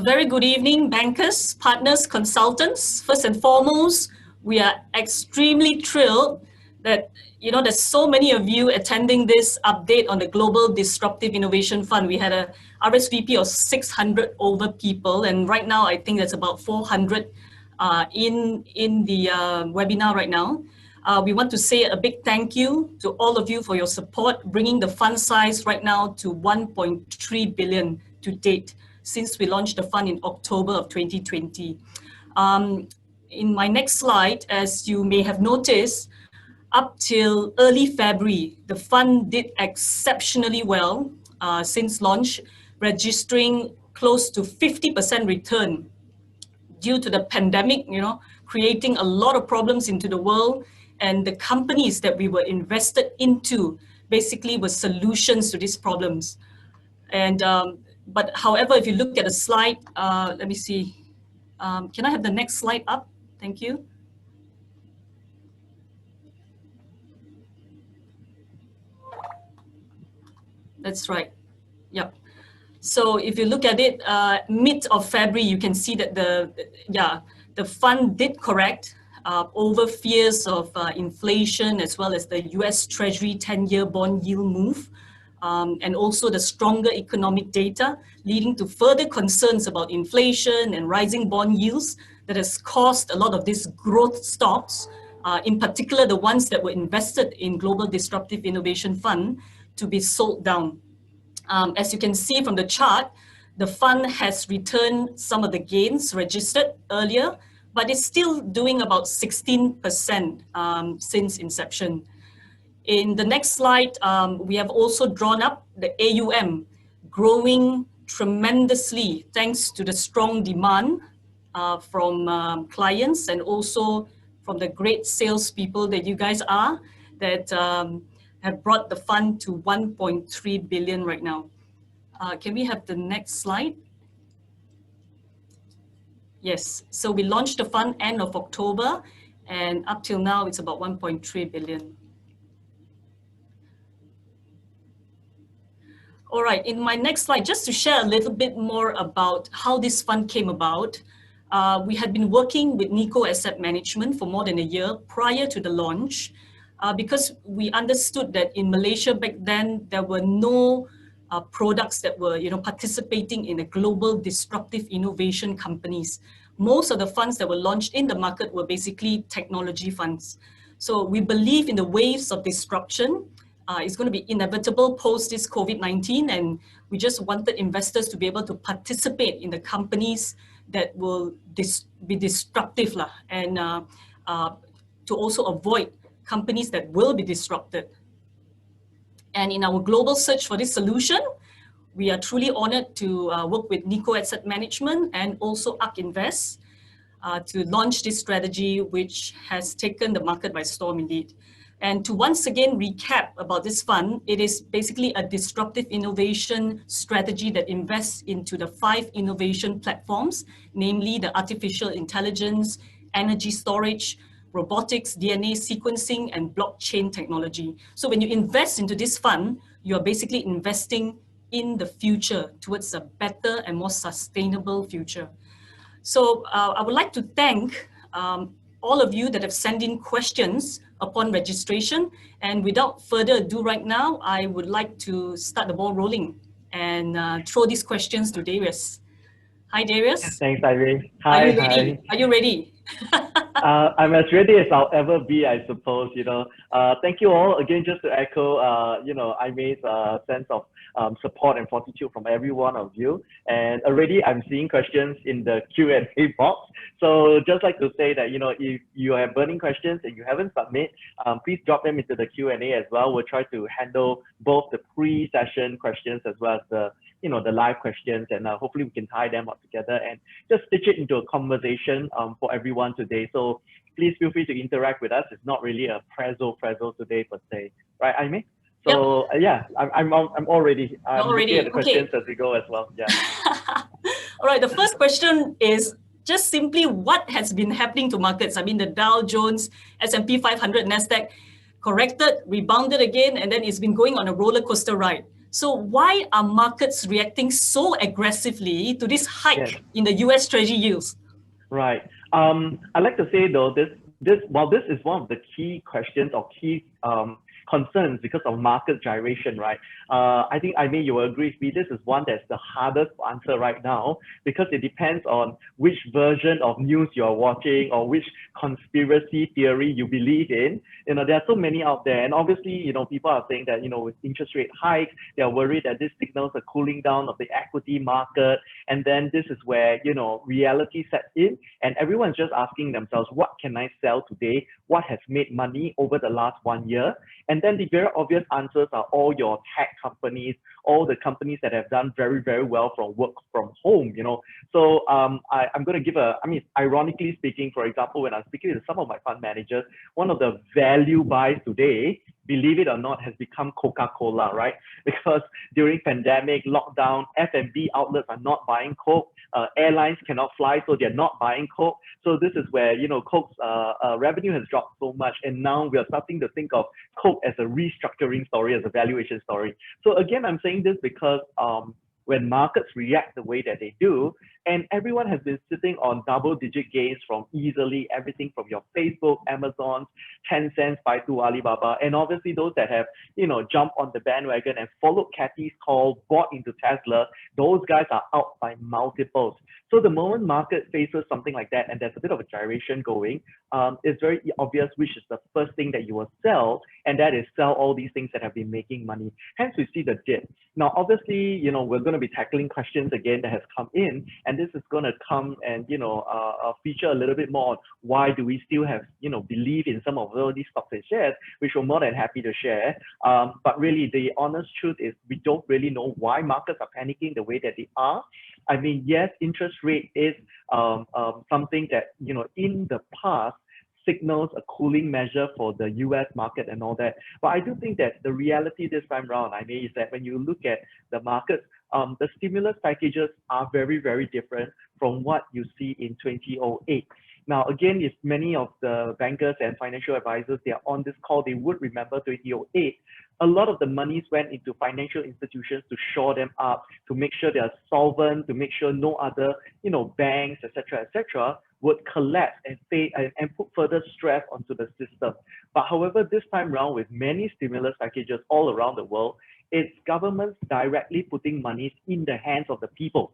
very good evening, bankers, partners, consultants. First and foremost, we are extremely thrilled that there's so many of you attending this update on the Global Disruptive Innovation Fund. We had a RSVP of 600 over people, and right now I think there's about 400 in the webinar right now. We want to say a big thank you to all of you for your support, bringing the fund size right now to 1.3 billion to date, since we launched the fund in October of 2020. In my next slide, as you may have noticed, up till early February, the fund did exceptionally well since launch, registering close to 50% return due to the pandemic, creating a lot of problems into the world, and the companies that we were invested into basically were solutions to these problems. And but however, if you look at the slide, let me see. Can I have the next slide up? Thank you. That's right. Yep. So if you look at it, mid of February, you can see that the fund did correct over fears of inflation, as well as the US Treasury 10-year bond yield move. And also the stronger economic data, leading to further concerns about inflation and rising bond yields that has caused a lot of these growth stocks, in particular the ones that were invested in Global Disruptive Innovation Fund, to be sold down. As you can see from the chart, the fund has returned some of the gains registered earlier, but it's still doing about 16% since inception. In the next slide, we have also drawn up the AUM, growing tremendously thanks to the strong demand from clients, and also from the great salespeople that you guys are, that have brought the fund to 1.3 billion right now. Can we have the next slide? Yes, so we launched the fund end of October, and up till now it's about 1.3 billion. All right, in my next slide, just to share a little bit more about how this fund came about. We had been working with Nikko Asset Management for more than a year prior to the launch, because we understood that in Malaysia back then, there were no products that were participating in a global disruptive innovation companies. Most of the funds that were launched in the market were basically technology funds. So we believe in the waves of disruption. It's going to be inevitable post this COVID-19, and we just wanted investors to be able to participate in the companies that will be disruptive, and to also avoid companies that will be disrupted. And in our global search for this solution, we are truly honored to work with Nikko Asset Management and also ARK Invest to launch this strategy, which has taken the market by storm indeed. And to once again recap about this fund, it is basically a disruptive innovation strategy that invests into the 5 innovation platforms, namely the artificial intelligence, energy storage, robotics, DNA sequencing, and blockchain technology. So when you invest into this fund, you are basically investing in the future towards a better and more sustainable future. So I would like to thank all of you that have sent in questions upon registration. And without further ado right now, I would like to start the ball rolling and throw these questions to Darius. Hi, Darius. Thanks, Irene. Hi. Are you ready? I'm as ready as I'll ever be, I suppose. Thank you all again. Just to echo, Ime's sense of support and fortitude from every one of you. And already I'm seeing questions in the Q&A box. So just like to say that, if you have burning questions and you haven't submitted, please drop them into the Q&A as well. We'll try to handle both the pre-session questions as well as the live questions, and hopefully we can tie them up together and just stitch it into a conversation for everyone today. So please feel free to interact with us. It's not really a prezzo today per se, right, Ime? So yep. I'm all ready. I'm looking at the questions as we go as well. Yeah. All right. The first question is just simply what has been happening to markets. I mean, the Dow Jones, S&P 500, Nasdaq corrected, rebounded again, and then it's been going on a roller coaster ride. So why are markets reacting so aggressively to this hike Yes. in the US Treasury yields? Right. I like to say though, while this is one of the key questions or key concerns because of market gyration, right? I think I mean you will agree with me. This is one that's the hardest to answer right now because it depends on which version of news you're watching or which conspiracy theory you believe in. You know, there are so many out there, and obviously, you know, people are saying that, you know, with interest rate hikes, they are worried that this signals a cooling down of the equity market, and then this is where, you know, reality sets in, and everyone's just asking themselves, what can I sell today? What has made money over the last 1 year? And then the very obvious answers are all your tech companies, all the companies that have done very, very well from work from home, you know. So I'm going to give I mean, ironically speaking, for example, when I'm speaking to some of my fund managers, one of the value buys today, believe it or not, has become Coca-Cola, right? Because during pandemic, lockdown, F&B outlets are not buying Coke, airlines cannot fly, so they're not buying Coke. So this is where, you know, Coke's revenue has dropped so much, and now we are starting to think of Coke as a restructuring story, as a valuation story. So again, I'm saying this because when markets react the way that they do, and everyone has been sitting on double-digit gains from easily everything from your Facebook, Amazon, Tencent, Baidu, Alibaba, and obviously those that have, you know, jumped on the bandwagon and followed Kathy's call, bought into Tesla, those guys are out by multiples. So the moment market faces something like that, and there's a bit of a gyration going, it's very obvious which is the first thing that you will sell, and that is sell all these things that have been making money. Hence, we see the dip. Now, obviously, you know, we're going to be tackling questions again that has come in, and this is going to come and, you know, feature a little bit more on why do we still have, you know, believe in some of all these stocks and shares, which we're more than happy to share. But really, the honest truth is we don't really know why markets are panicking the way that they are. I mean, yes, interest rate is something that, you know, in the past signals a cooling measure for the US market and all that. But I do think that the reality this time around, I mean, is that when you look at the markets, the stimulus packages are very, very different from what you see in 2008. Now, again, if many of the bankers and financial advisors, they are on this call, they would remember 2008. A lot of the monies went into financial institutions to shore them up, to make sure they are solvent, to make sure no other, you know, banks, etc., would collapse and put further stress onto the system. But however, this time around, with many stimulus packages all around the world, it's governments directly putting monies in the hands of the people.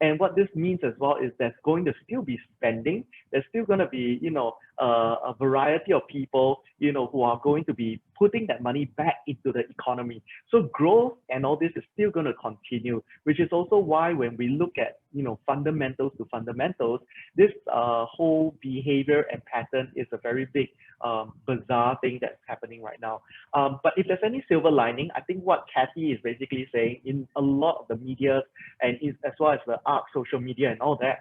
And what this means as well is there's going to still be spending. There's still going to be, you know, a variety of people, you know, who are going to be putting that money back into the economy. So growth and all this is still going to continue, which is also why when we look at, you know, fundamentals to fundamentals, this whole behavior and pattern is a very big bizarre thing that's happening right now. But if there's any silver lining, I think what Kathy is basically saying in a lot of the media and as well as the ARC social media and all that,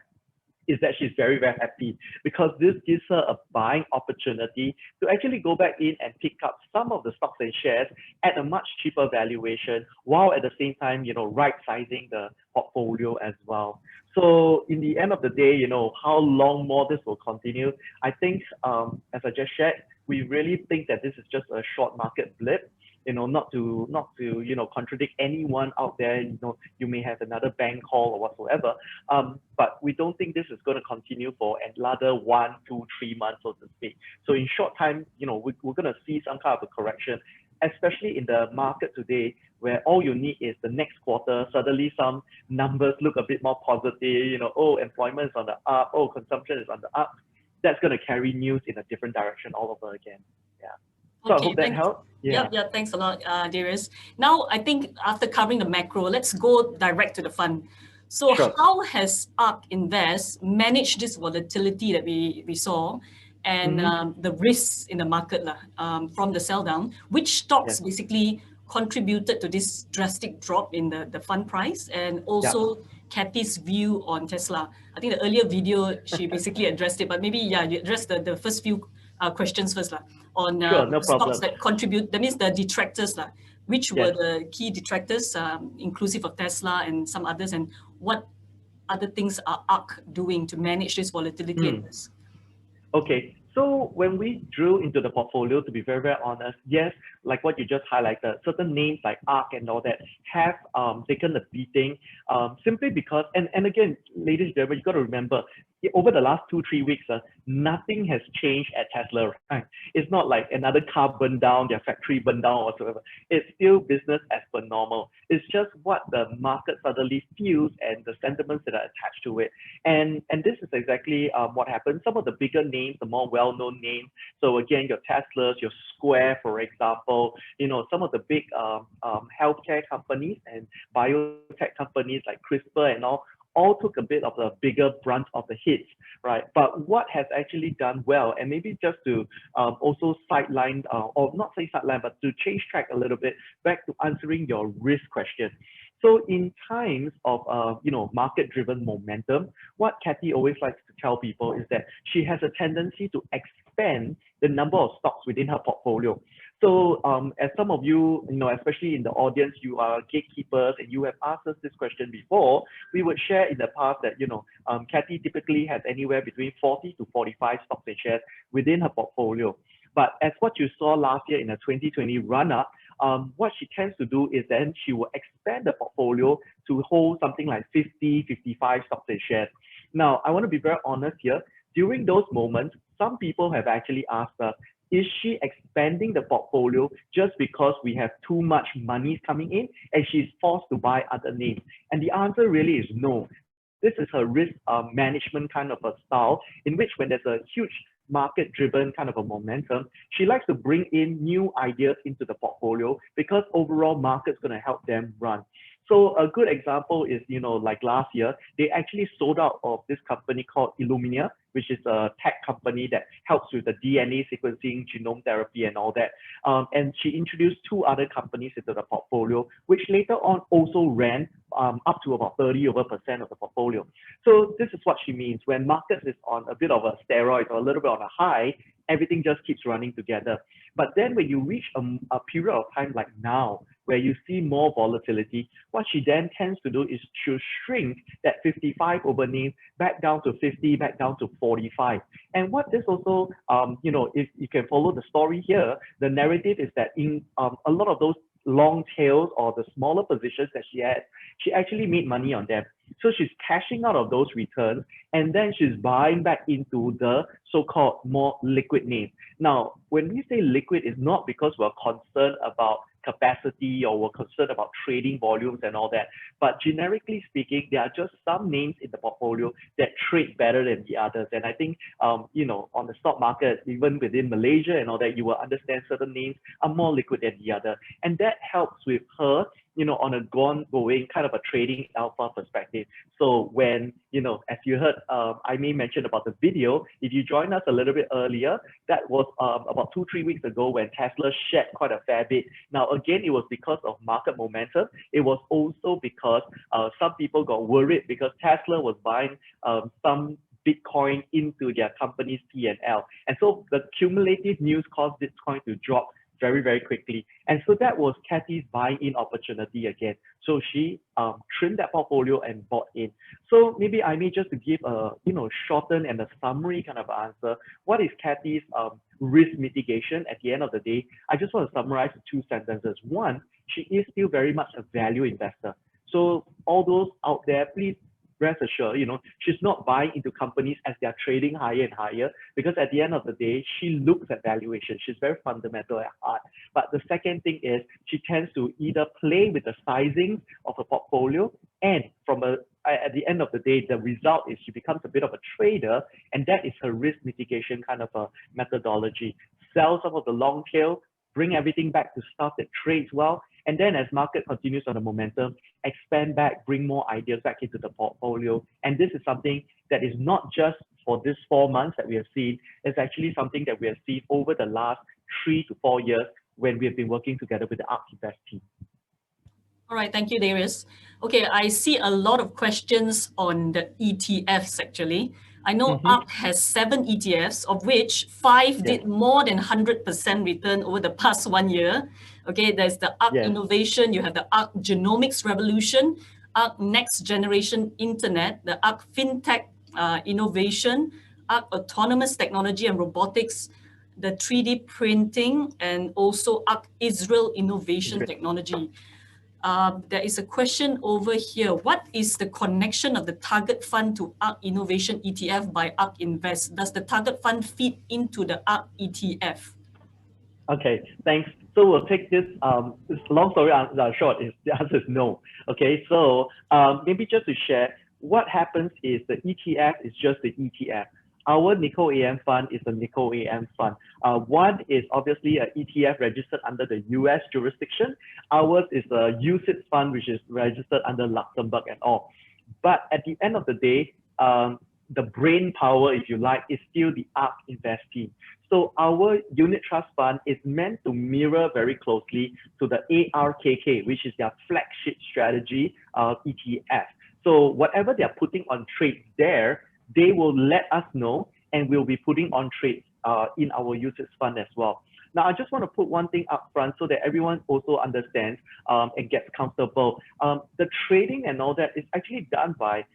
is that she's very, very happy because this gives her a buying opportunity to actually go back in and pick up some of the stocks and shares at a much cheaper valuation, while at the same time, you know, right-sizing the portfolio as well. So in the end of the day, you know, how long more this will continue, I think, as I just shared, we really think that this is just a short market blip. You know, not to you know, contradict anyone out there. You know, you may have another bank call or whatsoever, but we don't think this is going to continue for another 1, 2, 3 months, so to speak. So in short time, you know, we're going to see some kind of a correction, especially in the market today, where all you need is the next quarter, suddenly some numbers look a bit more positive, you know, oh, employment is on the up, oh, consumption is on the up. That's going to carry news in a different direction all over again. Yeah. So Okay, I hope that helped. Yeah. Yep, thanks a lot, Darius. Now, I think after covering the macro, let's go direct to the fund. So Sure. how has ARK Invest managed this volatility that we saw and the risks in the market from the sell down? Which stocks basically contributed to this drastic drop in the fund price, and also Kathy's view on Tesla? I think the earlier video, she basically addressed it, but maybe, yeah, you addressed the first few questions first on sure, no stocks problem. that contribute, that means the detractors, which were Yes. the key detractors, inclusive of Tesla and some others, and what other things are ARK doing to manage this volatility and risk? Okay, So when we drew into the portfolio, to be very, very honest, yes, like what you just highlighted, certain names like ARC and all that have taken a beating simply because, and again, ladies and gentlemen, you got to remember, over the last 2-3 weeks, nothing has changed at Tesla, right? It's not like another car burned down, their factory burned down or whatsoever. It's still business as per normal. It's just what the market suddenly feels and the sentiments that are attached to it. And this is exactly what happened. Some of the bigger names, the more well-known names. So again, your Teslas, your Square, for example, some of the big healthcare companies and biotech companies like CRISPR and all took a bit of the bigger brunt of the hits, right? But what has actually done well, and maybe just to also sideline, or not say sideline, but to change track a little bit, back to answering your risk question. So in times of market-driven momentum, what Kathy always likes to tell people is that she has a tendency to expand the number of stocks within her portfolio. So as some of you, especially in the audience, you are gatekeepers and you have asked us this question before, we would share in the past that, Kathy typically has anywhere between 40 to 45 stocks and shares within her portfolio. But as what you saw last year in the 2020 run-up, what she tends to do is then she will expand the portfolio to hold something like 50, 55 stocks and shares. Now, I want to be very honest here. During those moments, some people have actually asked us, is she expanding the portfolio just because we have too much money coming in and she's forced to buy other names? And the answer really is no. This is her risk management kind of a style, in which when there's a huge market-driven kind of a momentum, she likes to bring in new ideas into the portfolio because overall market's going to help them run. So a good example is, like last year, they actually sold out of this company called Illumina, which is a tech company that helps with the DNA sequencing, genome therapy, and all that. And she introduced 2 other companies into the portfolio, which later on also ran up to about 30% of the portfolio. So this is what she means. When markets is on a bit of a steroid or a little bit on a high, everything just keeps running together. But then when you reach a period of time like now, where you see more volatility, what she then tends to do is to shrink that 55 over names back down to 50, back down to 45. And what this also, if you can follow the story here, the narrative is that in a lot of those long tails or the smaller positions that she had, she actually made money on them. So she's cashing out of those returns and then she's buying back into the so-called more liquid names. Now, when we say liquid, it's not because we're concerned about capacity or we're concerned about trading volumes and all that. But generically speaking, there are just some names in the portfolio that trade better than the others. And I think, on the stock market, even within Malaysia and all that, you will understand certain names are more liquid than the other. And that helps with her, on a ongoing kind of a trading alpha perspective. So when, as you heard, I may mention about the video, if you joined us a little bit earlier, that was about 2-3 weeks ago when Tesla shed quite a fair bit. Now, again, it was because of market momentum. It was also because some people got worried because Tesla was buying some Bitcoin into their company's P&L. And so the cumulative news caused Bitcoin to drop very, very quickly. And so that was Kathy's buy-in opportunity again. So she trimmed that portfolio and bought in. So maybe I may just to give a, shorten and a summary kind of answer. What is Kathy's risk mitigation at the end of the day? I just want to summarize 2 sentences. One, she is still very much a value investor. So all those out there, please rest assured, she's not buying into companies as they're trading higher and higher, because at the end of the day, she looks at valuation. She's very fundamental at heart. But the second thing is she tends to either play with the sizing of a portfolio, and at the end of the day, the result is she becomes a bit of a trader, and that is her risk mitigation kind of a methodology. Sell some of the long tail, bring everything back to stuff that trades well, and then as market continues on the momentum, expand back, bring more ideas back into the portfolio. And this is something that is not just for this 4 months that we have seen, it's actually something that we have seen over the last 3 to 4 years when we have been working together with the ARC Invest team. All right, thank you, Darius. Okay, I see a lot of questions on the ETFs actually. I know ARC has 7 ETFs, of which 5 did more than 100% return over the past 1 year. Okay, there's the ARC Innovation, you have the ARC Genomics Revolution, ARC Next Generation Internet, the ARC FinTech Innovation, ARC Autonomous Technology and Robotics, the 3D printing, and also ARC Israel Innovation Technology. There is a question over here. What is the connection of the target fund to ARC Innovation ETF by ARC Invest? Does the target fund feed into the ARC ETF? Okay, thanks. So we'll take this, long story short, is the answer is no. Okay, so maybe just to share, what happens is the ETF is just the ETF. Our Nikko AM fund is a Nikko AM fund. One is obviously an ETF registered under the US jurisdiction. Ours is a UCITS fund, which is registered under Luxembourg and all. But at the end of the day, the brain power, if you like, is still the ARC investee. So our unit trust fund is meant to mirror very closely to the ARKK, which is their flagship strategy ETF. So whatever they're putting on trade there, they will let us know, and we'll be putting on trades in our UCITS fund as well. Now, I just want to put one thing up front so that everyone also understands and gets comfortable. The trading and all that is actually done by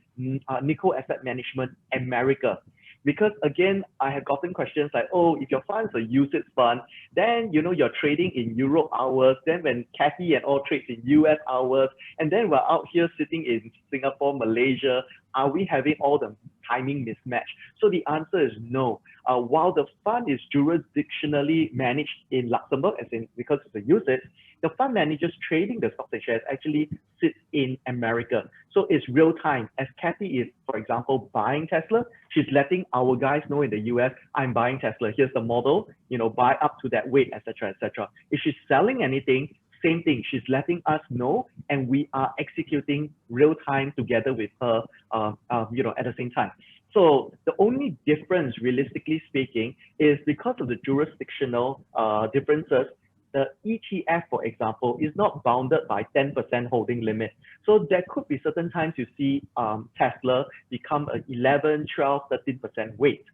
Nikko Asset Management America. Because again, I have gotten questions like, oh, if your fund's a UCITS fund, then you're trading in Europe hours. Then when Kathy and all trades in US hours, and then we're out here sitting in Singapore, Malaysia, are we having all the timing mismatch? So the answer is no. While the fund is jurisdictionally managed in Luxembourg, because it's a UCITS, the fund managers trading the stocks and shares actually sit in America. So it's real time. As Kathy is, for example, buying Tesla, she's letting our guys know in the US, I'm buying Tesla. Here's the model, buy up to that weight, etc., etc. If she's selling anything, same thing. She's letting us know, and we are executing real time together with her, at the same time. So the only difference, realistically speaking, is because of the jurisdictional differences. The ETF, for example, is not bounded by 10% holding limit. So there could be certain times you see Tesla become an 11, 12, 13% weight.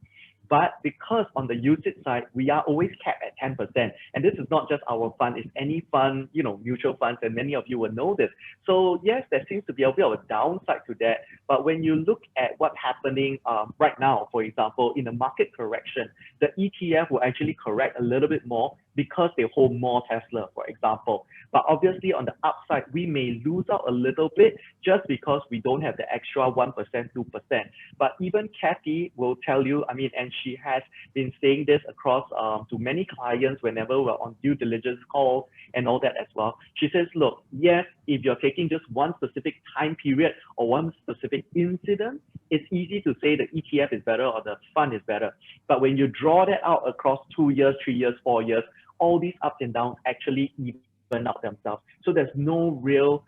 But because on the UCITS side, we are always capped at 10%. And this is not just our fund, it's any fund, mutual funds, and many of you will know this. So yes, there seems to be a bit of a downside to that. But when you look at what's happening right now, for example, in a market correction, the ETF will actually correct a little bit more because they hold more Tesla, for example. But obviously on the upside, we may lose out a little bit just because we don't have the extra 1%, 2%. But even Kathy will tell you, and she has been saying this across to many clients whenever we're on due diligence calls and all that as well. She says, look, yes, if you're taking just one specific time period or one specific incident, it's easy to say the ETF is better or the fund is better. But when you draw that out across 2 years, 3 years, 4 years, all these ups and downs actually even out themselves. So there's no real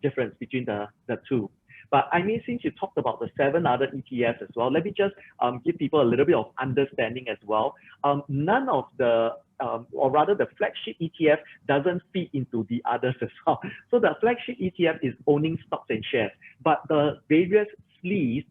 difference between the two. But since you talked about the 7 other ETFs as well, let me just give people a little bit of understanding as well. None of the, or rather the flagship ETF doesn't feed into the others as well. So the flagship ETF is owning stocks and shares, but the various sleeves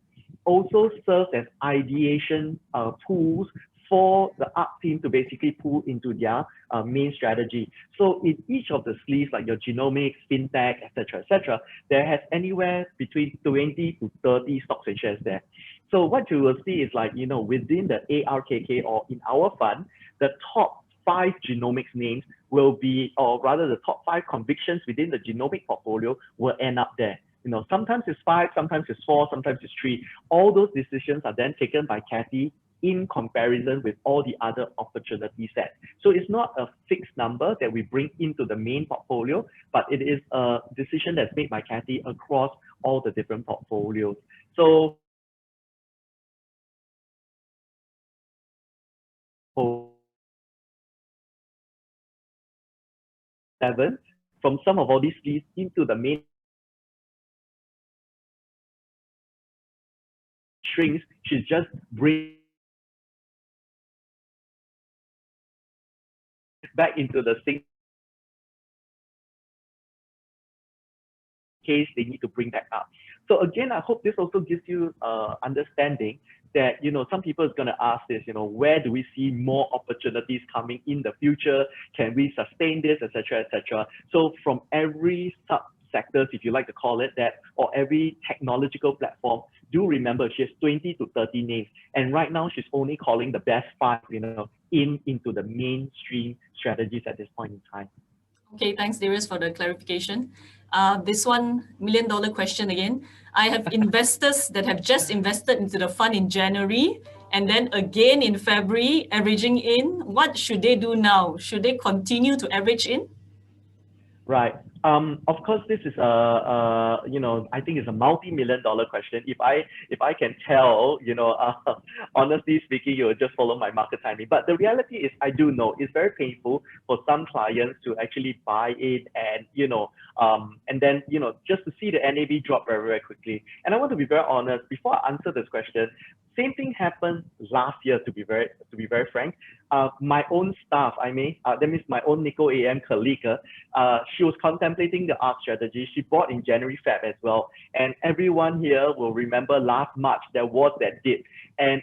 also serve as ideation pools for the ARC team to basically pull into their main strategy. So in each of the sleeves, like your genomics, fintech, etc., there has anywhere between 20 to 30 stocks and shares there. So what you will see is within the ARKK or in our fund, the top 5 genomics names will be, or rather the top 5 convictions within the genomic portfolio will end up there. Sometimes it's 5, sometimes it's 4, sometimes it's 3. All those decisions are then taken by Kathy in comparison with all the other opportunity sets. So it's not a fixed number that we bring into the main portfolio, but it is a decision that's made by Kathy across all the different portfolios. So from some of all these leads into the main strings, she's just bringing back into the same case they need to bring that up. So again, I hope this also gives you understanding that some people is going to ask this, where do we see more opportunities coming in the future? Can we sustain this, etc., etc. So from every subsectors, if you like to call it that, or every technological platform, do remember she has 20 to 30 names, and right now she's only calling the best five, into the mainstream strategies at this point in time. Okay, thanks, Darius, for the clarification. This $1 million question again. I have investors that have just invested into the fund in January and then again in February, averaging in. What should they do now? Should they continue to average in? Right. Of course, this is I think it's a multi-million-dollar question. If I can tell, honestly speaking, you will just follow my market timing. But the reality is, I do know it's very painful for some clients to actually buy in and then just to see the NAV drop very, very quickly. And I want to be very honest. Before I answer this question, same thing happened last year. To be very frank, my own staff, that means my own Nikko AM colleague, she was contemplating the ARC strategy. She bought in January, Feb as well. And everyone here will remember last March, there was that dip. And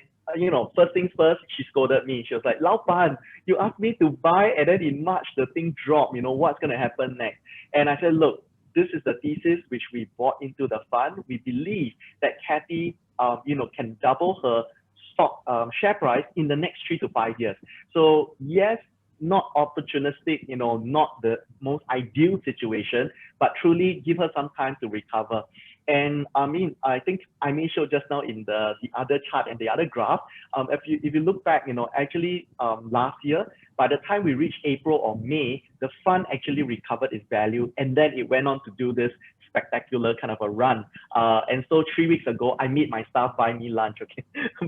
first things first, she scolded me. She was like, "Lao Pan, you asked me to buy, and then in March, the thing dropped. What's going to happen next?" And I said, "Look, this is the thesis which we bought into the fund. We believe that Kathy, can double her stock share price in the next 3 to 5 years. So yes, not opportunistic, not the most ideal situation, but truly give her some time to recover." And I think I may show just now in the other chart and the other graph. If you look back, actually last year, by the time we reached April or May, the fund actually recovered its value, and then it went on to do this spectacular kind of a run. And so 3 weeks ago, I made my staff buy me lunch, okay?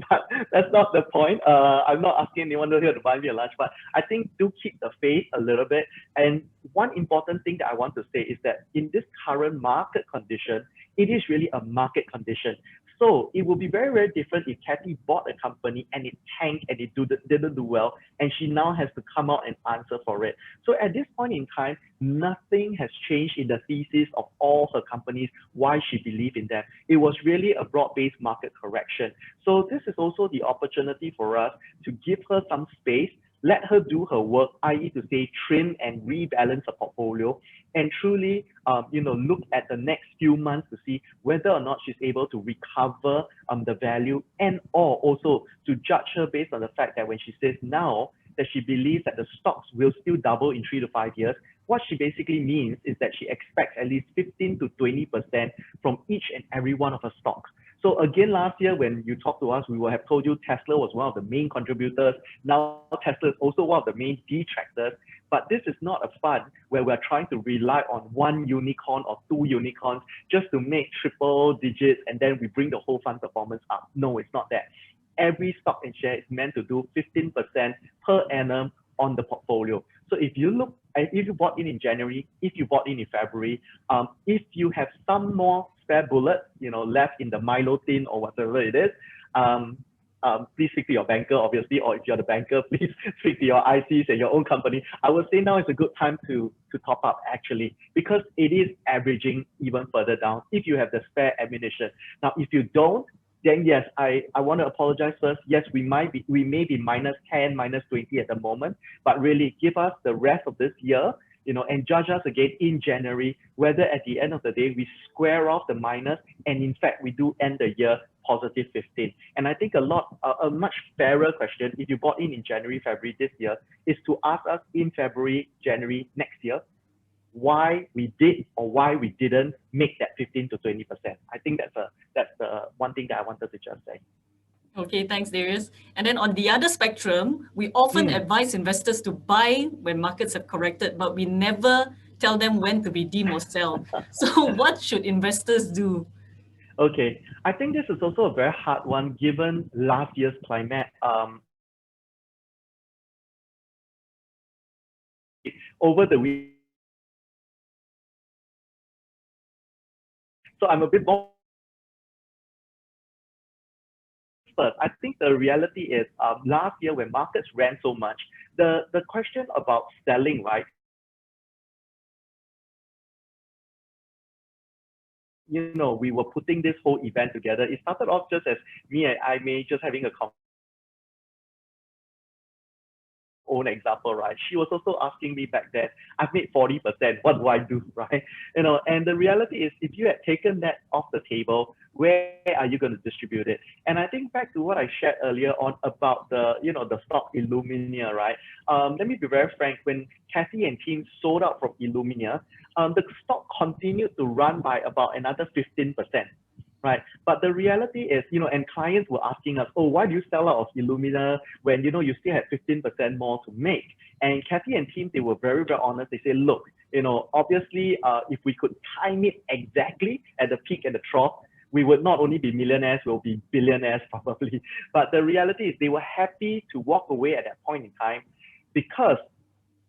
But that's not the point. I'm not asking anyone here to buy me a lunch, but I think do keep the faith a little bit. And one important thing that I want to say is that in this current market condition, it is really a market condition. So it will be very, very different if Kathy bought a company and it tanked and it didn't do well, and she now has to come out and answer for it. So at this point in time, nothing has changed in the thesis of all her companies, why she believed in them. It was really a broad-based market correction. So this is also the opportunity for us to give her some space, let her do her work, i.e. to say trim and rebalance her portfolio, and truly, look at the next few months to see whether or not she's able to recover the value, and or also to judge her based on the fact that when she says now that she believes that the stocks will still double in 3 to 5 years, what she basically means is that she expects at least 15 to 20% from each and every one of her stocks. So again, last year, when you talked to us, we will have told you Tesla was one of the main contributors. Now Tesla is also one of the main detractors. But this is not a fund where we're trying to rely on one unicorn or two unicorns just to make triple digits and then we bring the whole fund performance up. No, it's not that. Every stock and share is meant to do 15% per annum on the portfolio. So if you bought in January, if you bought in February, if you have some more spare bullets, left in the Milo tin or whatever it is, please speak to your banker, obviously, or if you're the banker, please speak to your ICs and your own company. I would say now is a good time to top up, actually, because it is averaging even further down if you have the spare ammunition. Now, if you don't, then yes, I want to apologize first. Yes, we may be -10, -20 at the moment, but really give us the rest of this year, and judge us again in January, whether at the end of the day, we square off the minus, and in fact, we do end the year positive 15. And I think a much fairer question, if you bought in January, February this year, is to ask us in February, January next year, why we did or why we didn't make that 15 to 20%. I think that's the one thing that I wanted to just say. Okay, thanks, Darius. And then on the other spectrum, we often advise investors to buy when markets have corrected, but we never tell them when to redeem or sell. So what should investors do? Okay, I think this is also a very hard one given last year's climate. Over the week, so I'm a bit more. First, I think the reality is last year when markets ran so much, the question about selling, right? We were putting this whole event together. It started off just as me and I may just having a own example, right? She was also asking me back then, I've made 40%, what do I do, right? And the reality is, if you had taken that off the table, where are you going to distribute it? And I think back to what I shared earlier on about the stock Illumina, right? Let me be very frank, when Kathy and team sold out from Illumina, the stock continued to run by about another 15%. Right. But the reality is, and clients were asking us, oh, why do you sell out of Illumina when, you still had 15% more to make? And Kathy and team, they were very, very honest. They say, look, obviously, if we could time it exactly at the peak and the trough, we would not only be millionaires, we'll be billionaires probably. But the reality is they were happy to walk away at that point in time because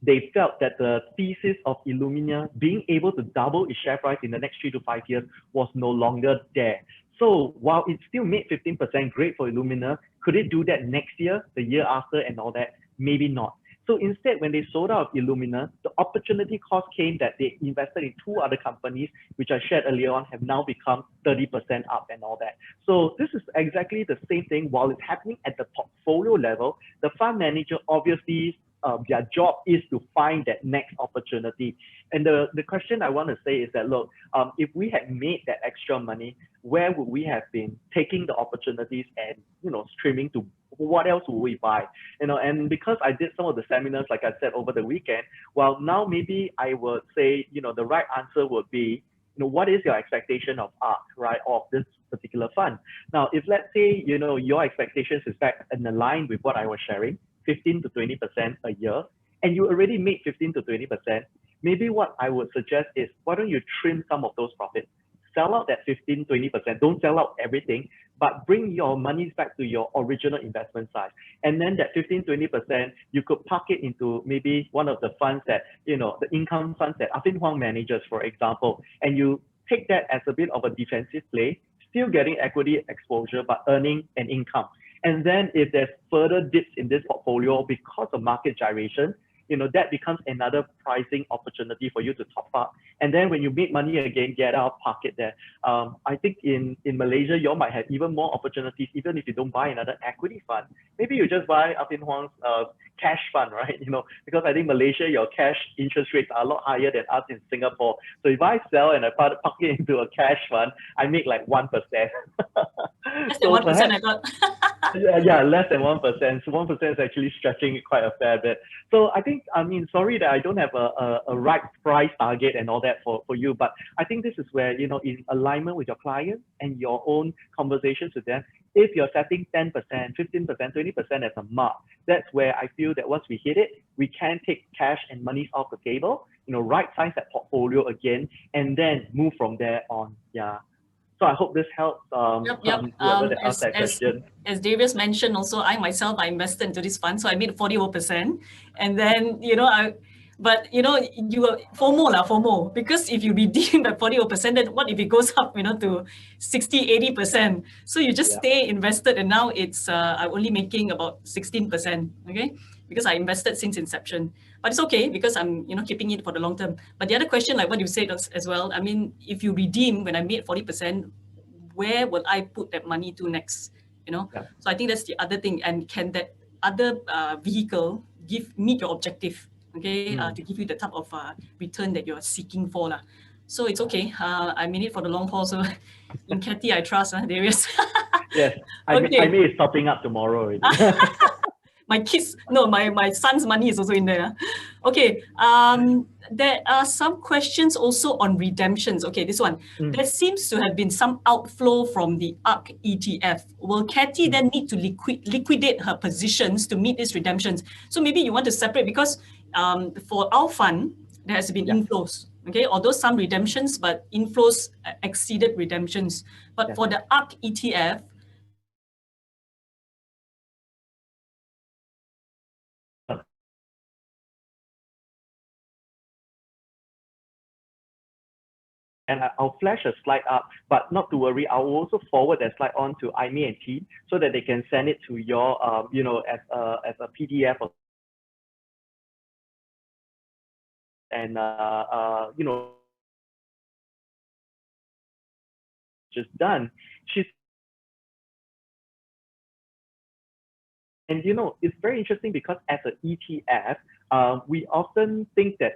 they felt that the thesis of Illumina being able to double its share price in the next 3 to 5 years was no longer there. So while it still made 15% great for Illumina, could it do that next year, the year after, and all that? Maybe not. So instead, when they sold out Illumina, the opportunity cost came that they invested in 2 other companies, which I shared earlier on, have now become 30% up and all that. So this is exactly the same thing. While it's happening at the portfolio level, the fund manager obviously their job is to find that next opportunity. And the question I want to say is that, look, if we had made that extra money, where would we have been taking the opportunities and, streaming to what else would we buy? And because I did some of the seminars, like I said, over the weekend, well, now maybe I would say, the right answer would be, what is your expectation of ARC, right, of this particular fund? Now, if let's say, your expectations is back in line with what I was sharing, 15 to 20% a year, and you already made 15 to 20%, maybe what I would suggest is, why don't you trim some of those profits? Sell out that 15, 20%, don't sell out everything, but bring your monies back to your original investment size. And then that 15, 20%, you could park it into maybe one of the funds that, the income funds that Affin Hwang manages, for example, and you take that as a bit of a defensive play, still getting equity exposure, but earning an income. And then if there's further dips in this portfolio because of market gyration, that becomes another pricing opportunity for you to top up. And then when you make money again, get out, park it there. I think in Malaysia, you might have even more opportunities, even if you don't buy another equity fund. Maybe you just buy Affin Hwang's cash fund, right? Because I think Malaysia, your cash interest rates are a lot higher than us in Singapore. So if I sell and I park it into a cash fund, I make like 1%. Less than 1%, I thought. yeah, less than 1%. So 1% is actually stretching it quite a fair bit. So I think, sorry that I don't have a right price target and all that for you, but I think this is where, in alignment with your clients and your own conversations with them, if you're setting 10%, 15%, 20% as a mark, that's where I feel that once we hit it, we can take cash and monies off the table, right size that portfolio again, and then move from there on. Yeah. So I hope this helps whoever that asked that question. As Darius mentioned also, I myself, I invested into this fund, so I made 41%. And then, you FOMO, because if you redeem at 41%, then what if it goes up, to 60, 80%? So you just stay invested, and now it's, I'm only making about 16%, okay? Because I invested since inception. But it's okay because I'm, keeping it for the long term. But the other question, like what you said as well, I mean, if you redeem when I made 40%, where would I put that money to next? So I think that's the other thing. And can that other vehicle meet your objective? Okay, to give you the type of return that you're seeking for. So it's okay. I mean it for the long haul. So in Kathy, I trust, Darius. Yes, I may be stopping up tomorrow already. My kids, no, my son's money is also in there. Okay, there are some questions also on redemptions. Okay, this one. There seems to have been some outflow from the ARC ETF. Will Kathy then need to liquidate her positions to meet these redemptions? So maybe you want to separate, because for our fund, there has been inflows. Okay, although some redemptions, but inflows exceeded redemptions. But for the ARC ETF, and I'll flash a slide up, but not to worry, I'll also forward that slide on to Aimee and team so that they can send it to your, as a PDF and, just done. She's And it's very interesting because as an ETF, we often think that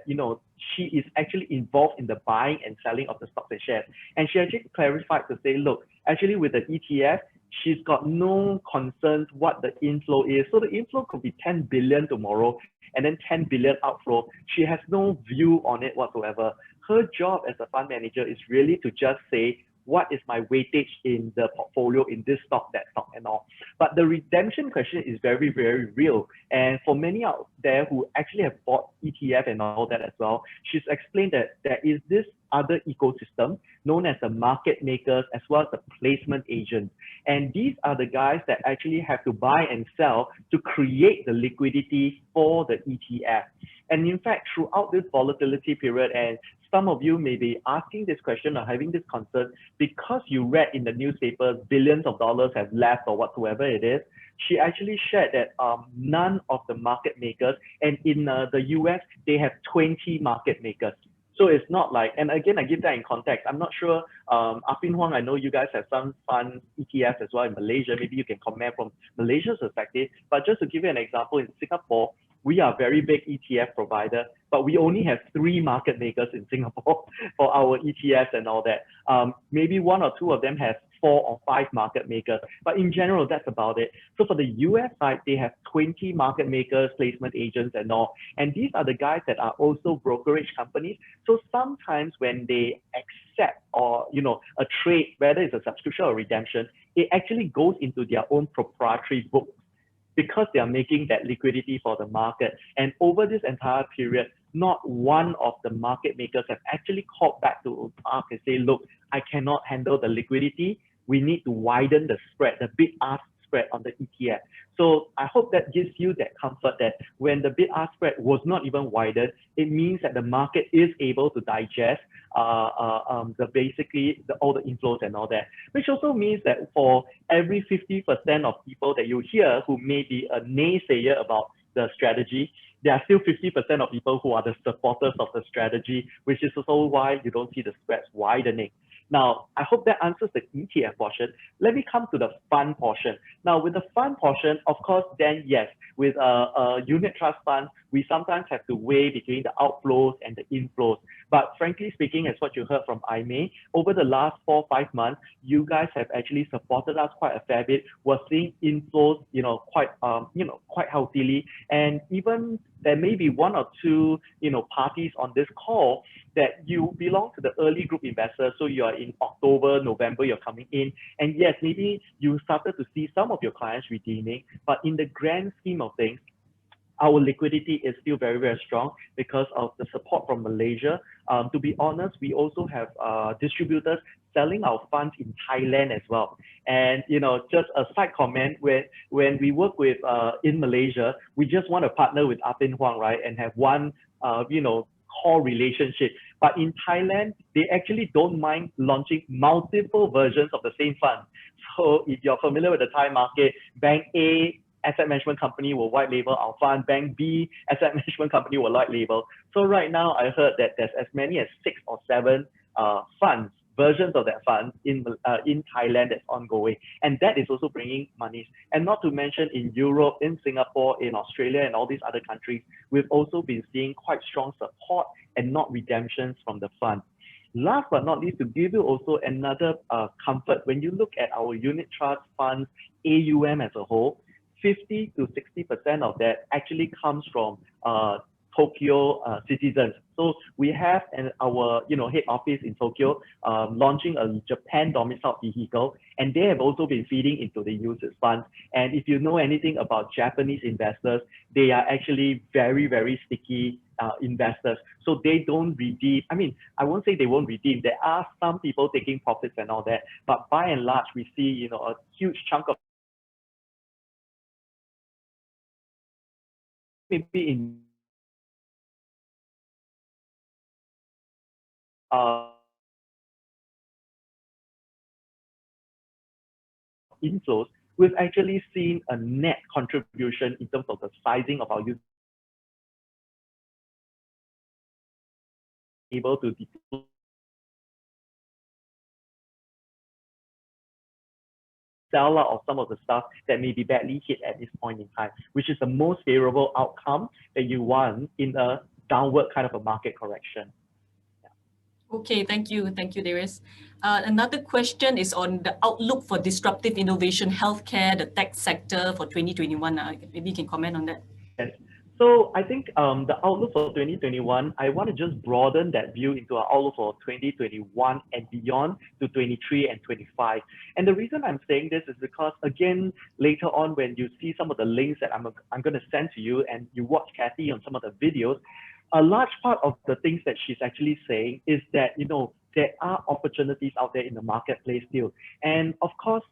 she is actually involved in the buying and selling of the stocks and shares. And she actually clarified to say, look, actually with the ETF, she's got no concerns what the inflow is. So the inflow could be 10 billion tomorrow and then 10 billion outflow. She has no view on it whatsoever. Her job as a fund manager is really to just say, what is my weightage in the portfolio in this stock, that stock, and all. But the redemption question is very, very real. And for many out there who actually have bought ETF and all that as well, she's explained that there is this other ecosystem known as the market makers as well as the placement agents. And these are the guys that actually have to buy and sell to create the liquidity for the ETF. And in fact, throughout this volatility period, and some of you may be asking this question or having this concern because you read in the newspapers billions of dollars have left or whatsoever it is. She actually shared that none of the market makers, and in the US, they have 20 market makers. So it's not like, and again, I give that in context. I'm not sure, Affin Hwang, I know you guys have some fund ETFs as well in Malaysia. Maybe you can comment from Malaysia's perspective. But just to give you an example, in Singapore, we are a very big ETF provider, but we only have 3 market makers in Singapore for our ETFs and all that. Maybe 1 or 2 of them have 4 or 5 market makers, but in general, that's about it. So for the US side, they have 20 market makers, placement agents and all. And these are the guys that are also brokerage companies. So sometimes when they accept or, a trade, whether it's a subscription or redemption, it actually goes into their own proprietary book, because they are making that liquidity for the market. And over this entire period, not one of the market makers have actually called back to us and say, look, I cannot handle the liquidity. We need to widen the spread, the bid-ask spread on the ETF. So I hope that gives you that comfort that when the bid-ask spread was not even widened, it means that the market is able to digest all the inflows and all that, which also means that for every 50% of people that you hear who may be a naysayer about the strategy, there are still 50% of people who are the supporters of the strategy, which is also why you don't see the spreads widening. Now, I hope that answers the ETF portion. Let me come to the fund portion. Now, with the fund portion, of course, then yes, with a unit trust fund, we sometimes have to weigh between the outflows and the inflows. But frankly speaking, as what you heard from Aimee, over the last 4 or 5 months, you guys have actually supported us quite a fair bit. We're seeing inflows, quite healthily, and even there may be 1 or 2, parties on this call that you belong to the early group investors. So you are in October, November, you're coming in. And yes, maybe you started to see some of your clients redeeming, but in the grand scheme of things, our liquidity is still very, very strong because of the support from Malaysia. To be honest, we also have distributors selling our funds in Thailand as well. And, just a side comment, when we work with in Malaysia, we just want to partner with Affin Hwang, right? And have one, core relationship. But in Thailand, they actually don't mind launching multiple versions of the same fund. So if you're familiar with the Thai market, Bank A asset management company will white label our fund, Bank B asset management company will white label. So right now, I heard that there's as many as 6 or 7 funds, versions of that fund in Thailand that's ongoing. And that is also bringing money. And not to mention in Europe, in Singapore, in Australia, and all these other countries, we've also been seeing quite strong support and not redemptions from the fund. Last but not least, to give you also another comfort, when you look at our unit trust funds, AUM as a whole, 50 to 60% of that actually comes from Tokyo citizens. So we have our head office in Tokyo launching a Japan domiciled vehicle, and they have also been feeding into the UCITS funds. And if you know anything about Japanese investors, they are actually very, very sticky investors. So they don't redeem. I mean, I won't say they won't redeem. There are some people taking profits and all that, but by and large, we see a huge chunk of maybe in inflows, we've actually seen a net contribution in terms of the sizing of our users able to deploy. sell out of some of the stuff that may be badly hit at this point in time, which is the most favorable outcome that you want in a downward kind of a market correction. Okay, thank you. Thank you, Darius. Another question is on the outlook for disruptive innovation, healthcare, the tech sector for 2021. Maybe you can comment on that. Yes. So I think the outlook for 2021, I want to just broaden that view into our outlook for 2021 and beyond to 23 and 25. And the reason I'm saying this is because, again, later on when you see some of the links that I'm going to send to you and you watch Kathy on some of the videos, a large part of the things that she's actually saying is that, you know, there are opportunities out there in the marketplace still. And of course,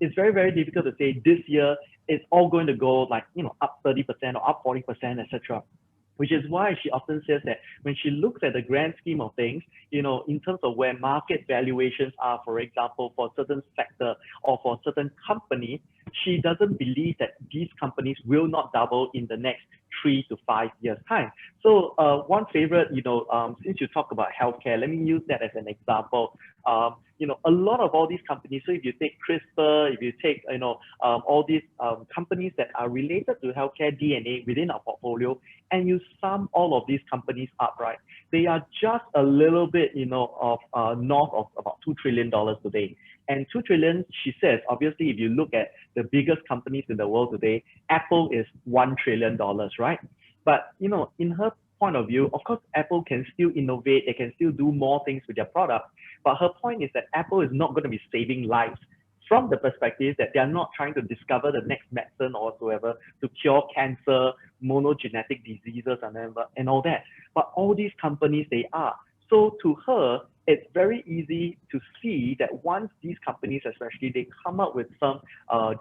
it's very, very difficult to say this year it's all going to go like, you know, up 30% or up 40%, etc. Which is why she often says that when she looks at the grand scheme of things, you know, in terms of where market valuations are, for example, for certain sector or for certain company, she doesn't believe that these companies will not double in the next 3 to 5 years time. So one favorite, you know, since you talk about healthcare, let me use that as an example. You know, a lot of all these companies, so if you take CRISPR, if you take, you know, all these companies that are related to healthcare DNA within our portfolio, and you sum all of these companies up, right, they are just a little bit, you know, of north of about $2 trillion today. And 2 trillion, she says, obviously, if you look at the biggest companies in the world today, Apple is $1 trillion, right? But, you know, in her point of view, of course, Apple can still innovate, they can still do more things with their products. But her point is that Apple is not going to be saving lives from the perspective that they are not trying to discover the next medicine or whatsoever to cure cancer, monogenetic diseases, and all that. But all these companies, they are. So to her, it's very easy to see that once these companies, especially, they come up with some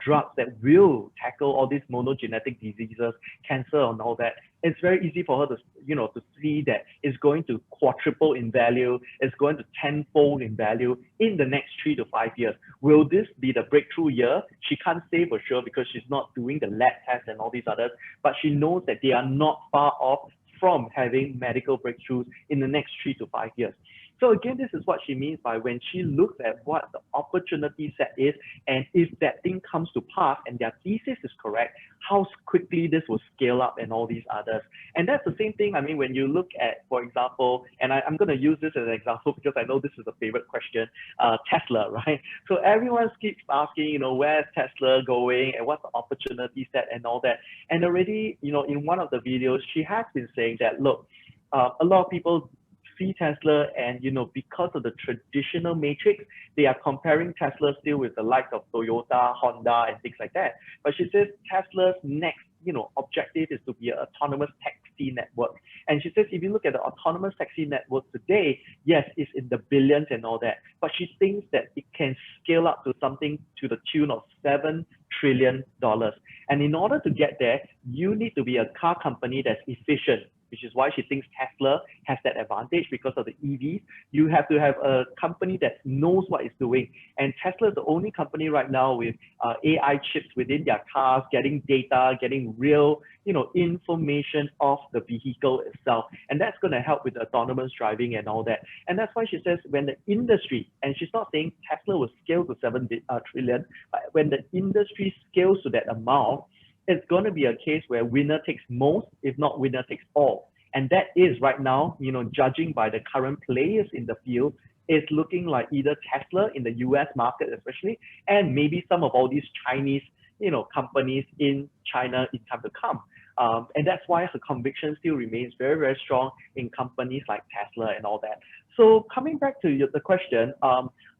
drugs that will tackle all these monogenetic diseases, cancer and all that, it's very easy for her to, you know, to see that it's going to quadruple in value, it's going to tenfold in value in the next 3 to 5 years. Will this be the breakthrough year? She can't say for sure because she's not doing the lab tests and all these others, but she knows that they are not far off from having medical breakthroughs in the next 3 to 5 years. So again, this is what she means by when she looks at what the opportunity set is, and if that thing comes to pass and their thesis is correct, how quickly this will scale up and all these others. And that's the same thing, I mean, when you look at, for example, and I'm going to use this as an example because I know this is a favorite question, Tesla, right? So everyone keeps asking, you know, where's Tesla going and what's the opportunity set and all that. And already, you know, in one of the videos, she has been saying that, look, a lot of people see Tesla and, you know, because of the traditional matrix, they are comparing Tesla still with the likes of Toyota, Honda, and things like that. But she says Tesla's next, you know, objective is to be an autonomous taxi network. And she says, if you look at the autonomous taxi network today, yes, it's in the billions and all that, but she thinks that it can scale up to something to the tune of $7 trillion. And in order to get there, you need to be a car company that's efficient, which is why she thinks Tesla has that advantage because of the EVs. You have to have a company that knows what it's doing. And Tesla is the only company right now with AI chips within their cars, getting data, getting real, you know, information of the vehicle itself. And that's going to help with autonomous driving and all that. And that's why she says when the industry, and she's not saying Tesla will scale to 7 trillion, but when the industry scales to that amount, it's going to be a case where winner takes most, if not winner takes all. And that is right now, you know, judging by the current players in the field, is looking like either Tesla in the US market especially, and maybe some of all these Chinese, you know, companies in China in time to come. And that's why her conviction still remains very, very strong in companies like Tesla and all that. So coming back to the question,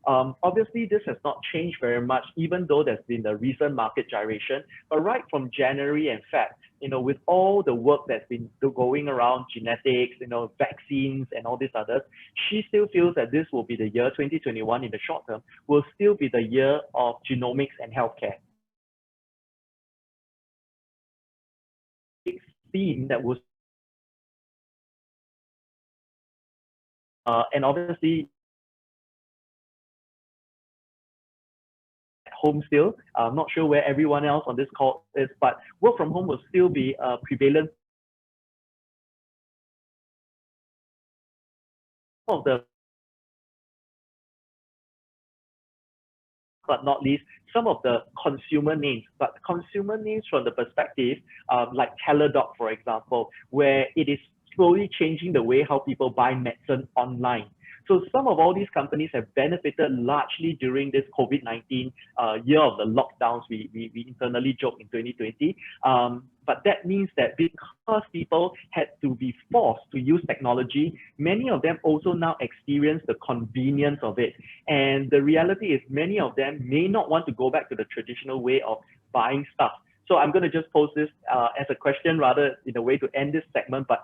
obviously this has not changed very much, even though there's been the recent market gyration. But right from January and Feb, you know, with all the work that's been going around genetics, you know, vaccines and all these others, she still feels that this will be the year 2021 in the short term, will still be the year of genomics and healthcare. Theme that was and obviously at home still. I'm not sure where everyone else on this call is, but work from home will still be prevalent. Of the, but not least, some of the consumer names, but consumer names from the perspective like Teladoc, for example, where it is slowly changing the way how people buy medicine online. So some of all these companies have benefited largely during this COVID-19 year of the lockdowns. We internally joke in 2020. But that means that because people had to be forced to use technology, many of them also now experience the convenience of it. And the reality is many of them may not want to go back to the traditional way of buying stuff. So I'm going to just pose this as a question rather in a way to end this segment. But,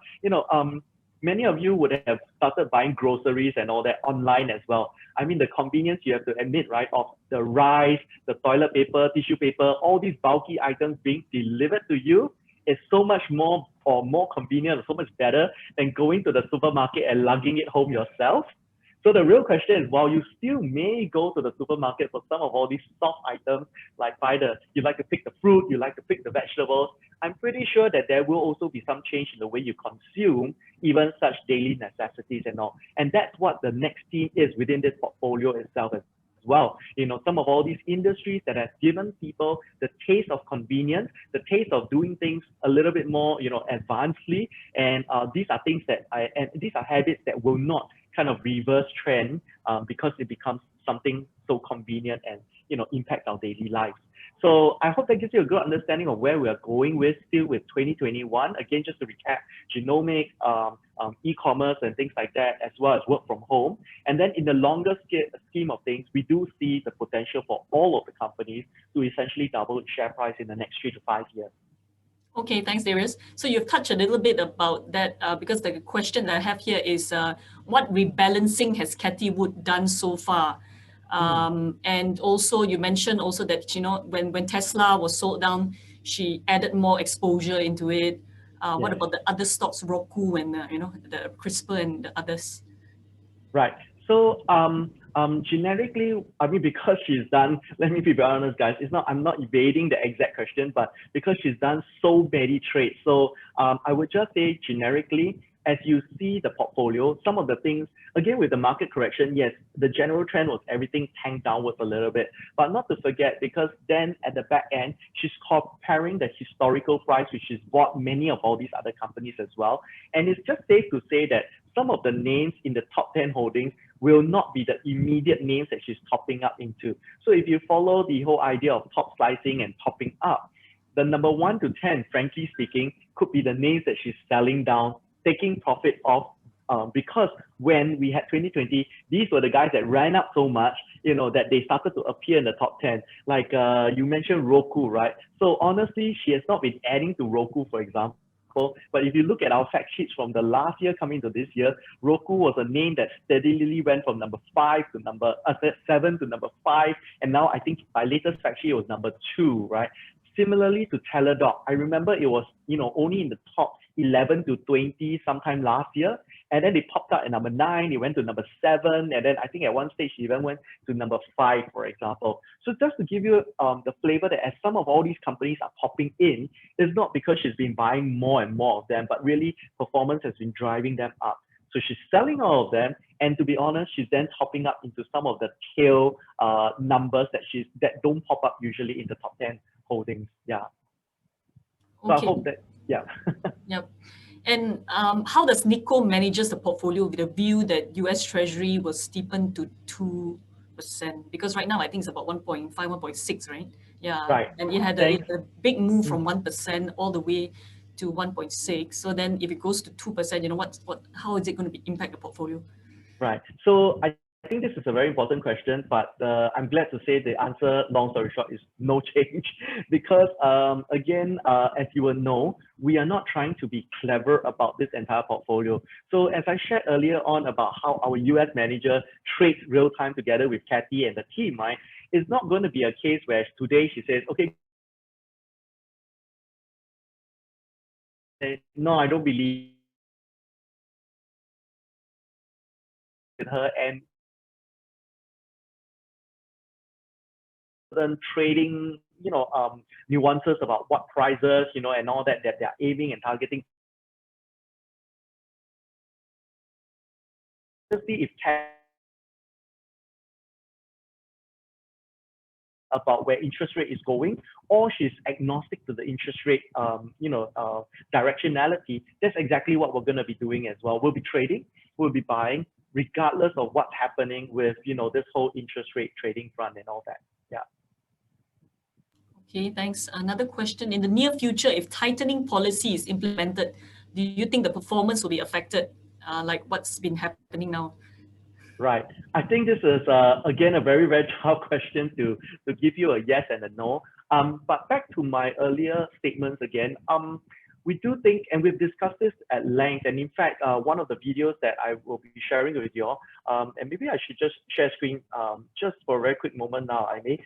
many of you would have started buying groceries and all that online as well. I mean, the convenience you have to admit, right, of the rice, the toilet paper, tissue paper, all these bulky items being delivered to you is so much more convenient, so much better than going to the supermarket and lugging it home yourself. So the real question is, while you still may go to the supermarket for some of all these soft items, like you like to pick the fruit, you like to pick the vegetables, I'm pretty sure that there will also be some change in the way you consume even such daily necessities and all. And that's what the next theme is within this portfolio itself as well. Some of all these industries that have given people the taste of convenience, the taste of doing things a little bit more, advancedly. And these are things these are habits that will not kind of reverse trend because it becomes something so convenient and impact our daily lives. So I hope that gives you a good understanding of where we are going with 2021. Again, just to recap, genomics, e-commerce and things like that, as well as work from home. And then in the longer scheme of things, we do see the potential for all of the companies to essentially double its share price in the next 3 to 5 years. Okay, thanks, Darius. So you've touched a little bit about that because the question that I have here is what rebalancing has Cathie Wood done so far? And also you mentioned also that, when Tesla was sold down, she added more exposure into it. What about the other stocks, Roku and, the CRISPR and the others? Right. So generically, I mean, because she's done, let me be very honest, guys, I'm not evading the exact question, but because she's done so many trades. So I would just say generically, as you see the portfolio, some of the things, again, with the market correction, yes, the general trend was everything tanked downwards a little bit, but not to forget, because then at the back end, she's comparing the historical price, which is bought many of all these other companies as well. And it's just safe to say that some of the names in the top 10 holdings will not be the immediate names that she's topping up into. So if you follow the whole idea of top slicing and topping up, the number 1 to 10, frankly speaking, could be the names that she's selling down, taking profit off, because when we had 2020, these were the guys that ran up so much, that they started to appear in the top 10. Like you mentioned Roku, right? So honestly, she has not been adding to Roku, for example. But if you look at our fact sheets from the last year coming to this year, Roku was a name that steadily went from number 5 to number 7 to number 5. And now I think my latest fact sheet was number 2, right? Similarly to Teladoc, I remember it was, only in the top 11 to 20 sometime last year. And then they popped out at number 9, it went to number 7. And then I think at one stage, it even went to number 5, for example. So just to give you the flavor that as some of all these companies are popping in, it's not because she's been buying more and more of them, but really performance has been driving them up. So she's selling all of them. And to be honest, she's then topping up into some of the tail numbers that don't pop up usually in the top 10 holdings. Yeah. So Okay. I hope that, yeah. Yep. And how does Nikko manages the portfolio with a view that US Treasury will steepen to 2%? Because right now I think it's about 1.5, 1.6, right? Yeah. Right. And it had a big move from 1% all the way to 1.6. So then if it goes to 2%, how is it going to impact the portfolio? Right. So I think this is a very important question, but I'm glad to say the answer, long story short, is no change. Because again, as you will know, we are not trying to be clever about this entire portfolio. So as I shared earlier on about how our US manager trades real time together with Cathie and the team, right? It's not going to be a case where today she says, okay, no, I don't believe in her, and trading, nuances about what prices, and all that they're aiming and targeting. If about where interest rate is going, or she's agnostic to the interest rate, directionality, that's exactly what we're going to be doing as well. We'll be trading, we'll be buying, regardless of what's happening with, this whole interest rate trading front and all that. Yeah. Okay, thanks. Another question: in the near future, if tightening policy is implemented, do you think the performance will be affected, like what's been happening now? Right. I think this is, again, a very, very tough question to give you a yes and a no. But back to my earlier statements again, we do think, and we've discussed this at length, and in fact, one of the videos that I will be sharing with you all, and maybe I should just share screen just for a very quick moment now, I may,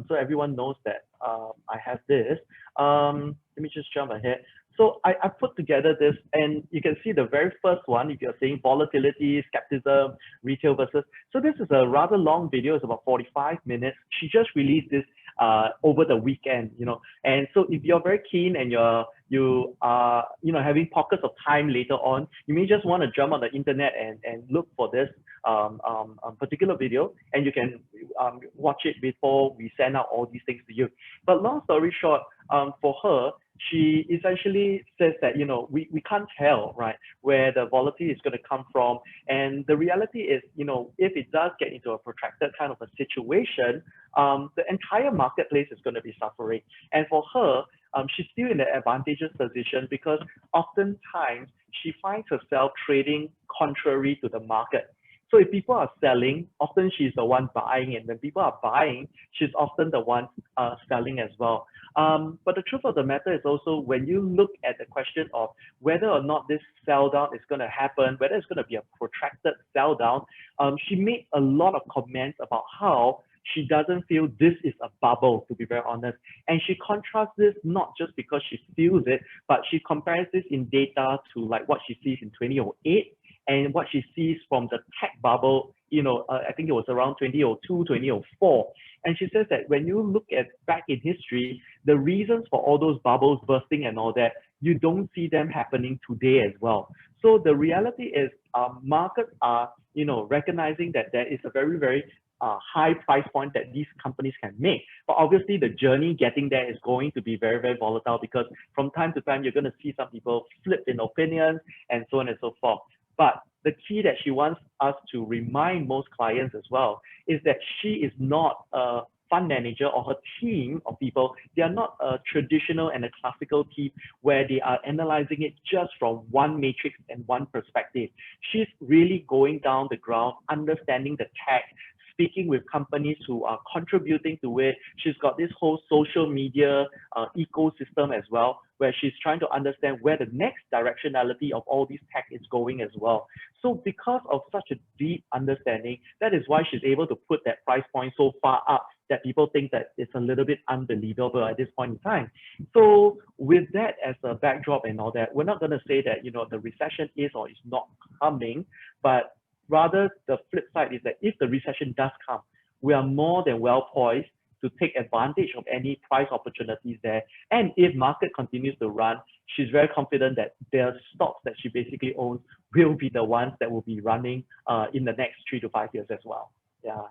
so everyone knows that I have this. Let me just jump ahead. So I put together this, and you can see the very first one, if you're saying volatility, skepticism, retail versus. So this is a rather long video, it's about 45 minutes. She just released this over the weekend, and so if you're very keen and you are having pockets of time later on, you may just want to jump on the internet and look for this particular video, and you can watch it before we send out all these things to you. But long story short, for her, she essentially says that, we can't tell, right, where the volatility is going to come from. And the reality is, if it does get into a protracted kind of a situation, the entire marketplace is going to be suffering. And for her, she's still in an advantageous position because oftentimes she finds herself trading contrary to the market. So if people are selling, often she's the one buying, and when people are buying, she's often the one selling as well. But the truth of the matter is also, when you look at the question of whether or not this sell down is going to happen, whether it's going to be a protracted sell down, she made a lot of comments about how she doesn't feel this is a bubble, to be very honest. And she contrasts this not just because she feels it, but she compares this in data to like what she sees in 2008 and what she sees from the tech bubble, I think it was around 2002, 2004. And she says that when you look at back in history, the reasons for all those bubbles bursting and all that, you don't see them happening today as well. So the reality is markets are, recognizing that there is a very, very high price point that these companies can make. But obviously the journey getting there is going to be very, very volatile, because from time to time, you're going to see some people flip in opinions and so on and so forth. But the key that she wants us to remind most clients as well is that she is not a fund manager, or her team of people. They are not a traditional and a classical team where they are analyzing it just from one matrix and one perspective. She's really going down the ground, understanding the tech, speaking with companies who are contributing to it. She's got this whole social media ecosystem as well, where she's trying to understand where the next directionality of all these tech is going as well. So because of such a deep understanding, that is why she's able to put that price point so far up that people think that it's a little bit unbelievable at this point in time. So with that as a backdrop and all that, we're not going to say that, the recession is or is not coming, but rather the flip side is that if the recession does come, we are more than well poised to take advantage of any price opportunities there. And if market continues to run, she's very confident that the stocks that she basically owns will be the ones that will be running in the next 3 to 5 years as well. Yeah.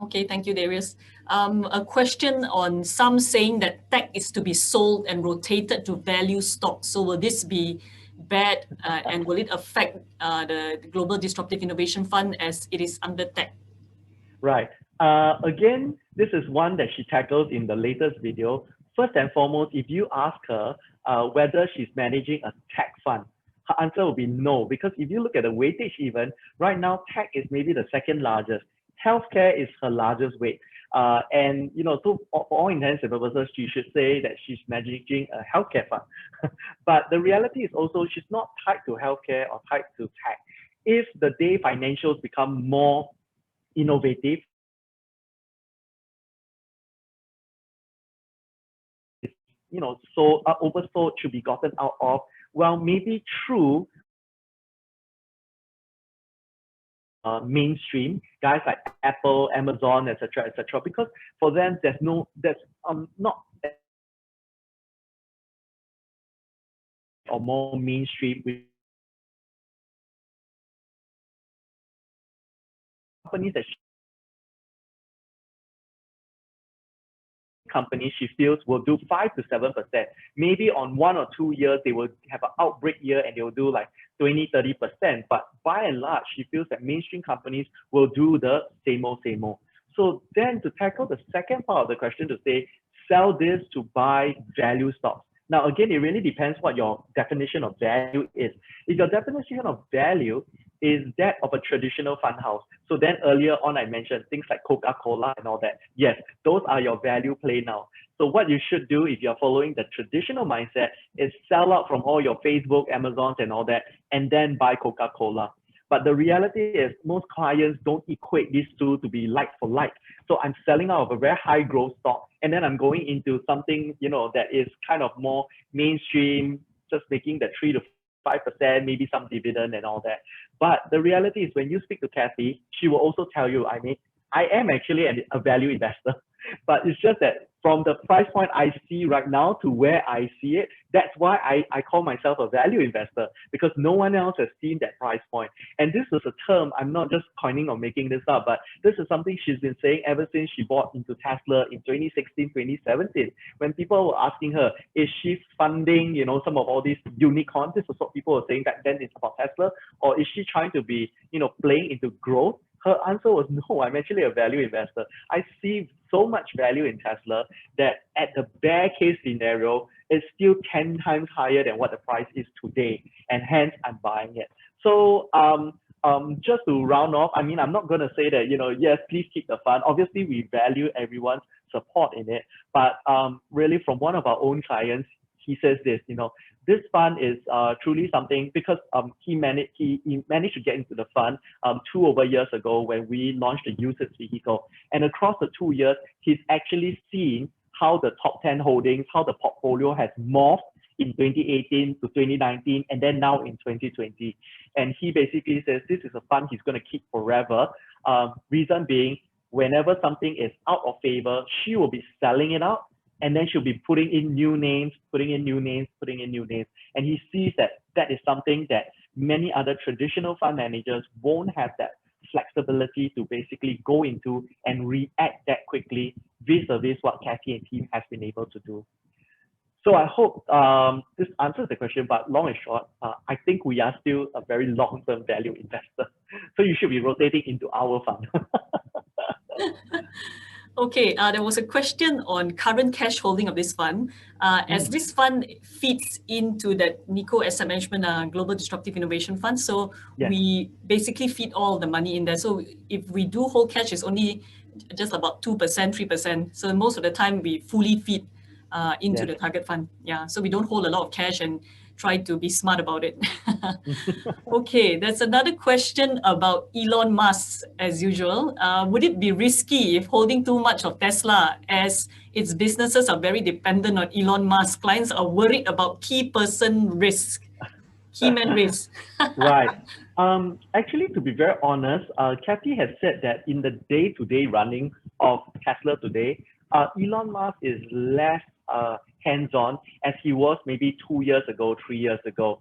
Okay, thank you, Darius. A question on some saying that tech is to be sold and rotated to value stocks. So will this be bad, and will it affect the Global Disruptive Innovation Fund as it is under tech? Right. Again, this is one that she tackles in the latest video. First and foremost, if you ask her whether she's managing a tech fund, her answer will be no, because if you look at the weightage even, right now, tech is maybe the second largest. Healthcare is her largest weight. And, so for all intents and purposes, she should say that she's managing a healthcare fund. But the reality is also she's not tied to healthcare or tied to tech. If the day financials become more innovative, so oversold, should be gotten out of, well, maybe through mainstream guys like Apple, Amazon, etc., because for them there's not or more mainstream companies that companies she feels will do 5 to 7%. Maybe on 1 or 2 years, they will have an outbreak year and they will do like 20, 30%. But by and large, she feels that mainstream companies will do the same old, same old. So then to tackle the second part of the question to say, sell this to buy value stocks. Now, again, it really depends what your definition of value is. If your definition of value is that of a traditional fund house, so then earlier on I mentioned things like Coca-Cola and all that. Yes, those are your value play now. So what you should do if you're following the traditional mindset is sell out from all your Facebook, Amazons and all that, and then buy Coca-Cola. But the reality is most clients don't equate these two to be like for like. So I'm selling out of a very high growth stock and then I'm going into something, you know, that is kind of more mainstream, just making the 3 to 5%, maybe some dividend and all that. But the reality is when you speak to Kathy, she will also tell you, I mean, I am actually a value investor, but it's just that from the price point I see right now to where I see it, that's why I call myself a value investor, because no one else has seen that price point. And this is a term, I'm not just coining or making this up, but this is something she's been saying ever since she bought into Tesla in 2016, 2017. When people were asking her, is she funding, you know, some of all these unicorns? This is what people were saying back then, it's about Tesla, or is she trying to be, you know, playing into growth? Her answer was no, I'm actually a value investor. I see so much value in Tesla that at the bear case scenario, it's still 10 times higher than what the price is today. And hence I'm buying it. So just to round off, I mean, I'm not going to say that, you know, yes, please keep the fund. Obviously, we value everyone's support in it. But really from one of our own clients, he says this, you know, this fund is truly something because he managed to get into the fund 2 over years ago when we launched the UCITS vehicle. And across the 2 years, he's actually seen how the top 10 holdings, how the portfolio has morphed in 2018 to 2019, and then now in 2020. And he basically says this is a fund he's going to keep forever. Reason being, whenever something is out of favor, she will be selling it out. And then she'll be putting in new names, putting in new names. And he sees that that is something that many other traditional fund managers won't have that flexibility to basically go into and react that quickly vis-a-vis what Kathy and team has been able to do. So I hope this answers the question, but long and short, I think we are still a very long-term value investor. So you should be rotating into our fund. Okay, there was a question on current cash holding of this fund. As this fund feeds into the Nikko Asset Management Global Disruptive Innovation Fund, so we basically feed all the money in there. So if we do hold cash, it's only just about 2%, 3%. So most of the time we fully feed into the target fund. Yeah, so we don't hold a lot of cash and try to be smart about it. Okay, there's another question about Elon Musk as usual. Would it be risky if holding too much of Tesla as its businesses are very dependent on Elon Musk? Clients are worried about key man risk. Right. Actually, to be very honest, Kathy has said that in the day-to-day running of Tesla today, Elon Musk is less hands-on as he was maybe 2 years ago, 3 years ago.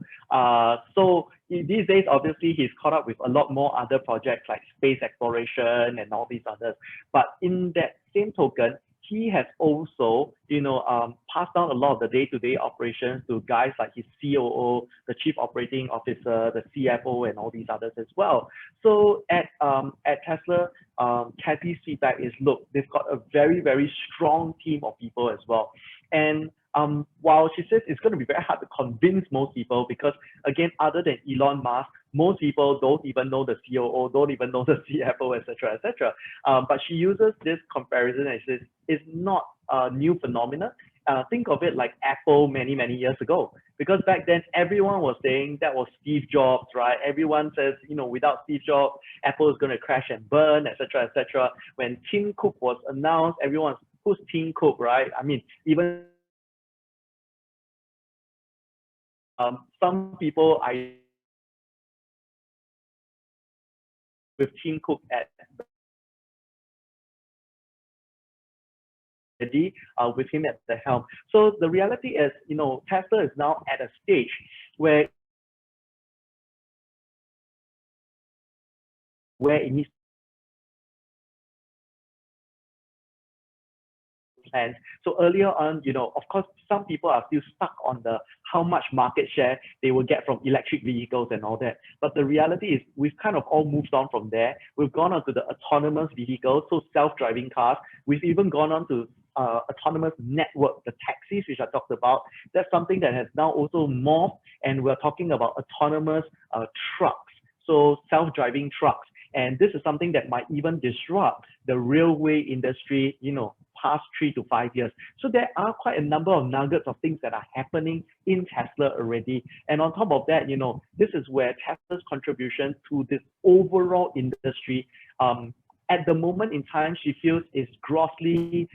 So these days, obviously, he's caught up with a lot more other projects like space exploration and all these others. But in that same token, he has also, you know, passed down a lot of the day-to-day operations to guys like his COO, the Chief Operating Officer, the CFO, and all these others as well. So at Tesla, Kathy's feedback is, look, they've got a very, very strong team of people as well. And while she says it's going to be very hard to convince most people because, again, other than Elon Musk, most people don't even know the COO, don't even know the CFO, etc., etc. But she uses this comparison and says it's not a new phenomenon. Think of it like Apple many, many years ago, because back then everyone was saying that was Steve Jobs, right? Everyone says, you know, without Steve Jobs, Apple is going to crash and burn, etc., etc. When Tim Cook was announced, everyone's, who's Tim Cook, right? I mean, even some people with Tim Cook at with him at the helm. So the reality is, you know, Tesla is now at a stage where it needs plans. So earlier on, of course, some people are still stuck on the how much market share they will get from electric vehicles and all that. But the reality is we've kind of all moved on from there. We've gone on to the autonomous vehicles, so self-driving cars. We've even gone on to autonomous network, the taxis, which I talked about. That's something that has now also morphed, and we're talking about autonomous trucks, so self-driving trucks. And this is something that might even disrupt the railway industry, past 3 to 5 years. So there are quite a number of nuggets of things that are happening in Tesla already. And on top of that, this is where Tesla's contribution to this overall industry, at the moment in time, she feels is grossly,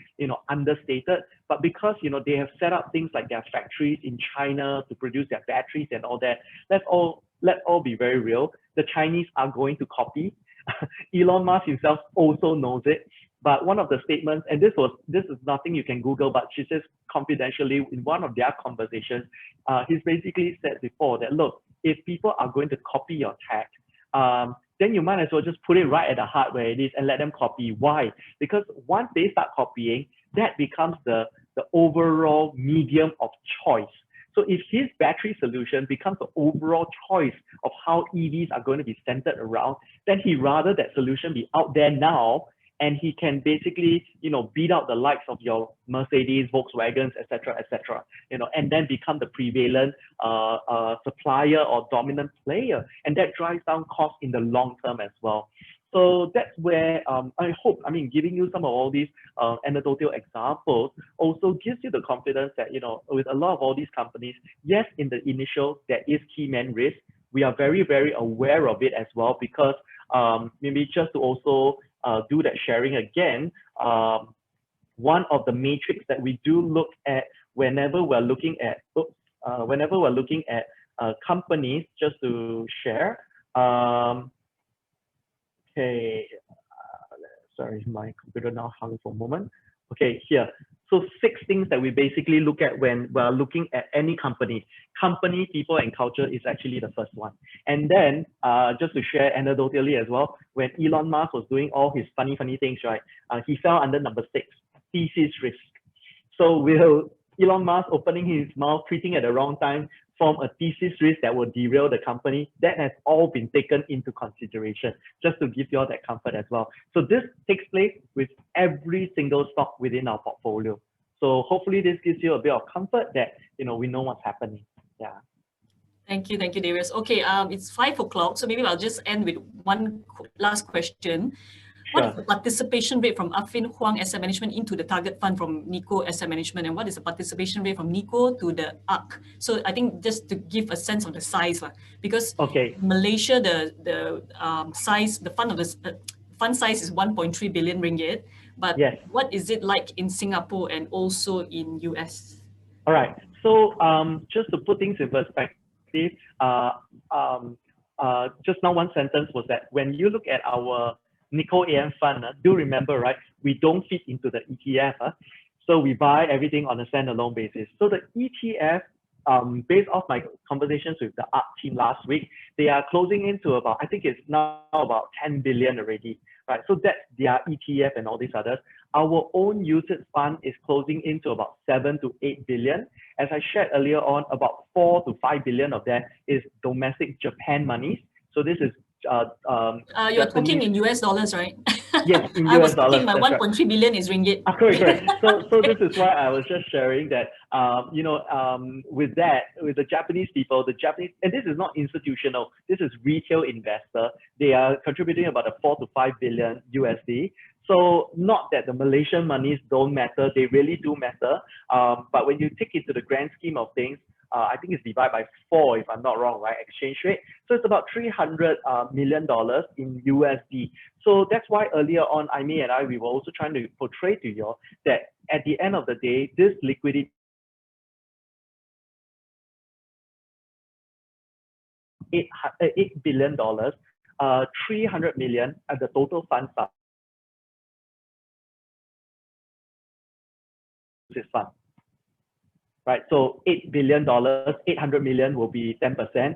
understated. But because, they have set up things like their factories in China to produce their batteries and all that, let's all be very real. The Chinese are going to copy. Elon Musk himself also knows it. But one of the statements, and this is nothing you can Google, but she says confidentially in one of their conversations, he's basically said before that, look, if people are going to copy your tech, then you might as well just put it right at the heart where it is and let them copy. Why? Because once they start copying, that becomes the overall medium of choice. So if his battery solution becomes the overall choice of how EVs are going to be centered around, then he rather that solution be out there now, and he can basically, beat out the likes of your Mercedes, Volkswagens, etc., and then become the prevalent supplier or dominant player, and that drives down costs in the long term as well. So that's where I hope, giving you some of all these anecdotal examples also gives you the confidence that, with a lot of all these companies, yes, in the initial, there is key man risk. We are very, very aware of it as well, because maybe just to also do that sharing again, one of the metrics that we do look at whenever we're looking at, companies, just to share, okay, sorry, my computer now hung for a moment. Okay, here. So 6 things that we basically look at when we're looking at any company. Company, people, and culture is actually the first one. And then, just to share anecdotally as well, when Elon Musk was doing all his funny things, right, he fell under number 6, thesis risk. So will Elon Musk opening his mouth, tweeting at the wrong time, form a thesis risk that will derail the company? That has all been taken into consideration, just to give you all that comfort as well. So this takes place with every single stock within our portfolio. So hopefully this gives you a bit of comfort that, we know what's happening. Yeah. Thank you, Darius. Okay, it's 5 o'clock, so maybe I'll just end with one last question. What is the participation rate from Affin Hwang Asset Management into the target fund from Nikko Asset Management, and what is the participation rate from Nikko to the ARC? So I think just to give a sense of the size, because Malaysia, the size, the fund size is 1.3 billion ringgit, but what is it like in Singapore and also in US? All right. So just to put things in perspective, just now one sentence was that when you look at our Nikko AM fund, do remember, right, we don't fit into the ETF. So we buy everything on a standalone basis. So the ETF, based off my conversations with the ARC team last week, they are closing into about, I think it's now about 10 billion already, right? So that's their ETF and all these others. Our own UCITS fund is closing into about 7 to 8 billion. As I shared earlier on, about 4 to 5 billion of that is domestic Japan monies. So this is you're talking in US dollars, right? Yes, in US dollars. I was thinking my 1.3 billion is ringgit. Correct. So this is why I was just sharing that, with the Japanese people, and this is not institutional, this is retail investor. They are contributing about a 4 to 5 billion USD. So not that the Malaysian monies don't matter, they really do matter. But when you take it to the grand scheme of things, I think it's divided by 4, if I'm not wrong, right? Exchange rate. So it's about $300 million in USD. So that's why earlier on, Aimee and I, we were also trying to portray to you that at the end of the day, this liquidity, $8 billion, 300 million at the total fund size. This fund. Right, so $8 billion, 800 million will be 10%.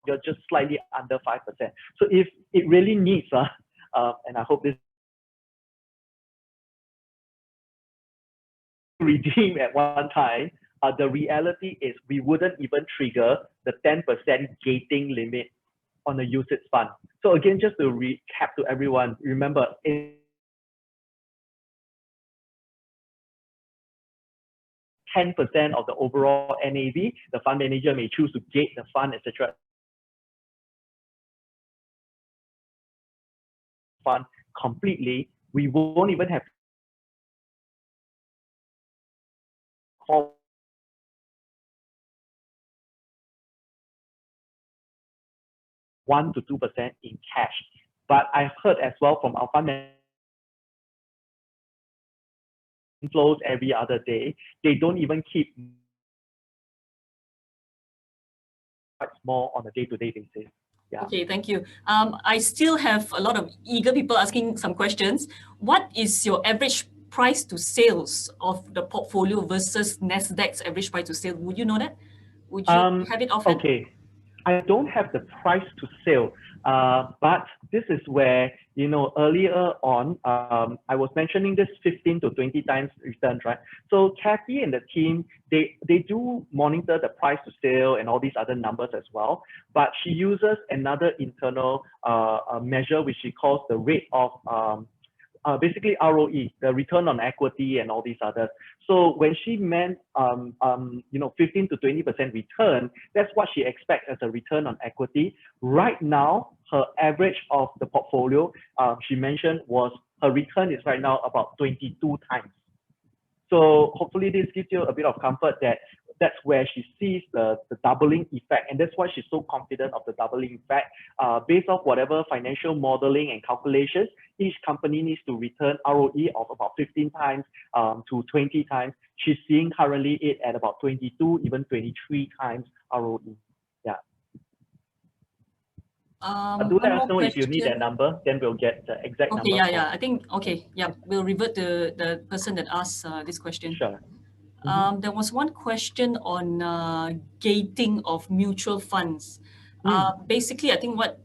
You're just slightly under 5%. So if it really needs and I hope this redeem at one time. The reality is we wouldn't even trigger the 10% gating limit on the usage fund. So again, just to recap to everyone, remember, 10% of the overall NAV, the fund manager may choose to gate the fund, etc. Fund completely. We won't even have call 1 to 2% in cash. But I heard as well from our fund inflows every other day, they don't even keep quite small on a day-to-day basis. Yeah. Okay, thank you. I still have a lot of eager people asking some questions. What is your average price to sales of the portfolio versus Nasdaq's average price to sale? Would you know that? Would you have it offhand? Okay, I don't have the price to sale, but this is where, you know, earlier on, I was mentioning this 15 to 20 times returns, right? So Kathy and the team, they do monitor the price to sale and all these other numbers as well, but she uses another internal measure, which she calls the rate of basically ROE, the return on equity and all these others. So when she meant, you know, 15 to 20% return, that's what she expects as a return on equity. Right now, her average of the portfolio, she mentioned was her return is right now about 22 times. So hopefully this gives you a bit of comfort that that's where she sees the doubling effect. And that's why she's so confident of the doubling effect. Based off whatever financial modeling and calculations, each company needs to return ROE of about 15 times to 20 times. She's seeing currently it at about 22, even 23 times ROE. Yeah. Do let us know if you need that number, then we'll get the exact number. Okay, yeah. I think, okay, yeah, we'll revert to the person that asked this question. Sure. There was one question on gating of mutual funds. Basically, I think what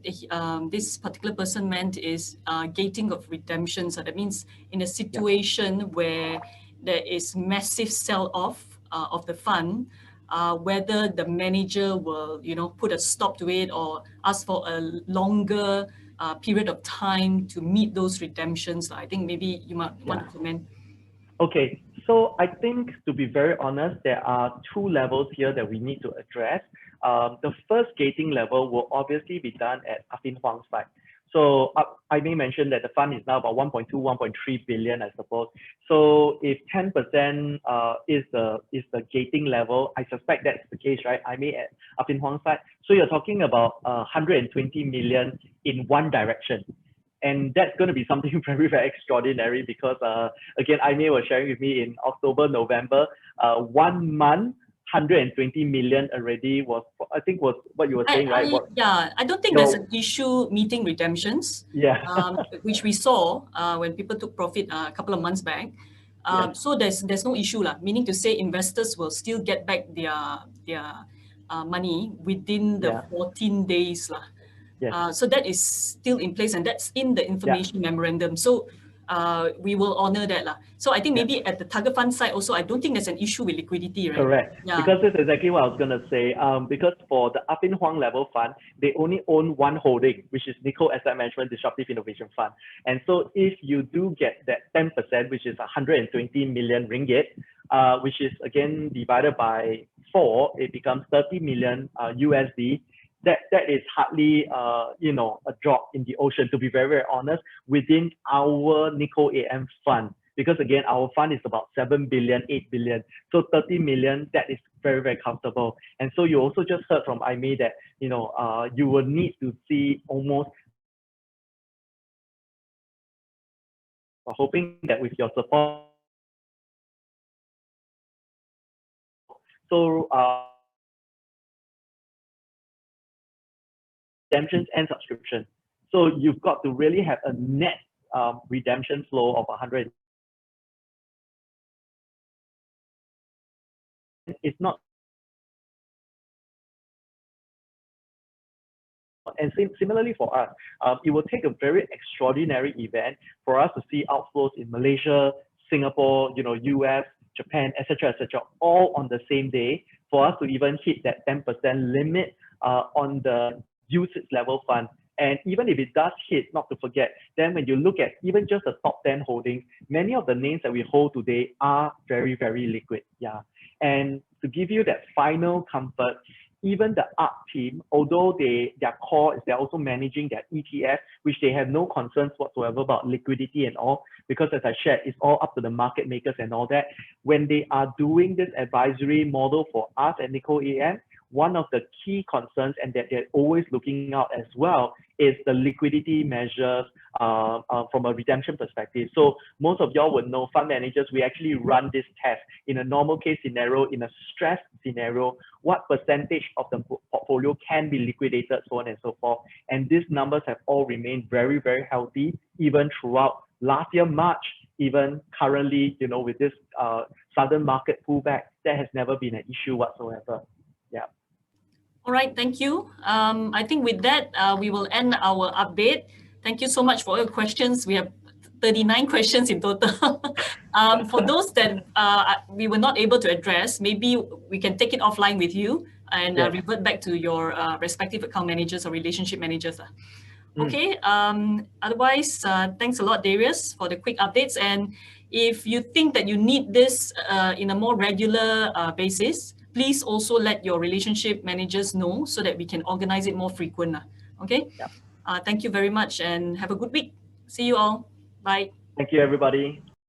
this particular person meant is gating of redemption. So that means in a situation where there is massive sell-off of the fund, whether the manager will, you know, put a stop to it or ask for a longer period of time to meet those redemptions. I think maybe you might want to comment. Okay, so I think, to be very honest, there are two levels here that we need to address. The first gating level will obviously be done at Affin Hwang's side. So I may mention that the fund is now about 1.2, 1.3 billion, I suppose. So if 10% is the gating level, I suspect that's the case, right? I may at Affin Hwang's side. So you're talking about 120 million in one direction. And that's going to be something very, very extraordinary because, again, Aimee was sharing with me in October, November, 1 month, 120 million already was, I think was what you were saying, right? Yeah, I don't think there's an issue meeting redemptions, which we saw when people took profit a couple of months back. So there's no issue, meaning to say investors will still get back their money within the 14 days. So that is still in place and that's in the information memorandum. So we will honor that. So I think maybe at the target fund side also, I don't think there's an issue with liquidity, right? Correct. Because this is exactly what I was going to say. Because for the Affin Hwang level fund, they only own one holding, which is Nikko Asset Management Disruptive Innovation Fund. And so if you do get that 10%, which is 120 million ringgit, which is again divided by 4, it becomes 30 million USD. That is hardly you know, a drop in the ocean, to be very, very honest, within our Nikko AM fund. Because again, our fund is about 7 billion, 8 billion. So 30 million, that is very, very comfortable. And so you also just heard from Aimee that, you know, you will need to see almost, hoping that with your support. So redemptions and subscription. So you've got to really have a net redemption flow of 100. It's not And similarly for us, it will take a very extraordinary event for us to see outflows in Malaysia, Singapore, US, Japan, etc., all on the same day for us to even hit that 10% limit on the usage level fund. And even if it does hit, not to forget, then when you look at even just the top 10 holdings, many of the names that we hold today are very, very liquid. Yeah. And to give you that final comfort, even the ARC team, although their core is they're also managing their ETF, which they have no concerns whatsoever about liquidity and all, because as I shared, it's all up to the market makers and all that. When they are doing this advisory model for us at Nikko AM, one of the key concerns and that they're always looking out as well is the liquidity measures from a redemption perspective. So most of y'all would know fund managers, we actually run this test in a normal case scenario, in a stress scenario, what percentage of the portfolio can be liquidated, so on and so forth. And these numbers have all remained very, very healthy, even throughout last year, March, even currently, with this sudden market pullback, that has never been an issue whatsoever. Yeah. All right, thank you. I think with that, we will end our update. Thank you so much for all your questions. We have 39 questions in total. For those that we were not able to address, maybe we can take it offline with you and revert back to your respective account managers or relationship managers. Okay, otherwise, thanks a lot, Darius, for the quick updates. And if you think that you need this in a more regular basis, please also let your relationship managers know so that we can organize it more frequent. Okay? Yeah. Thank you very much and have a good week. See you all. Bye. Thank you, everybody.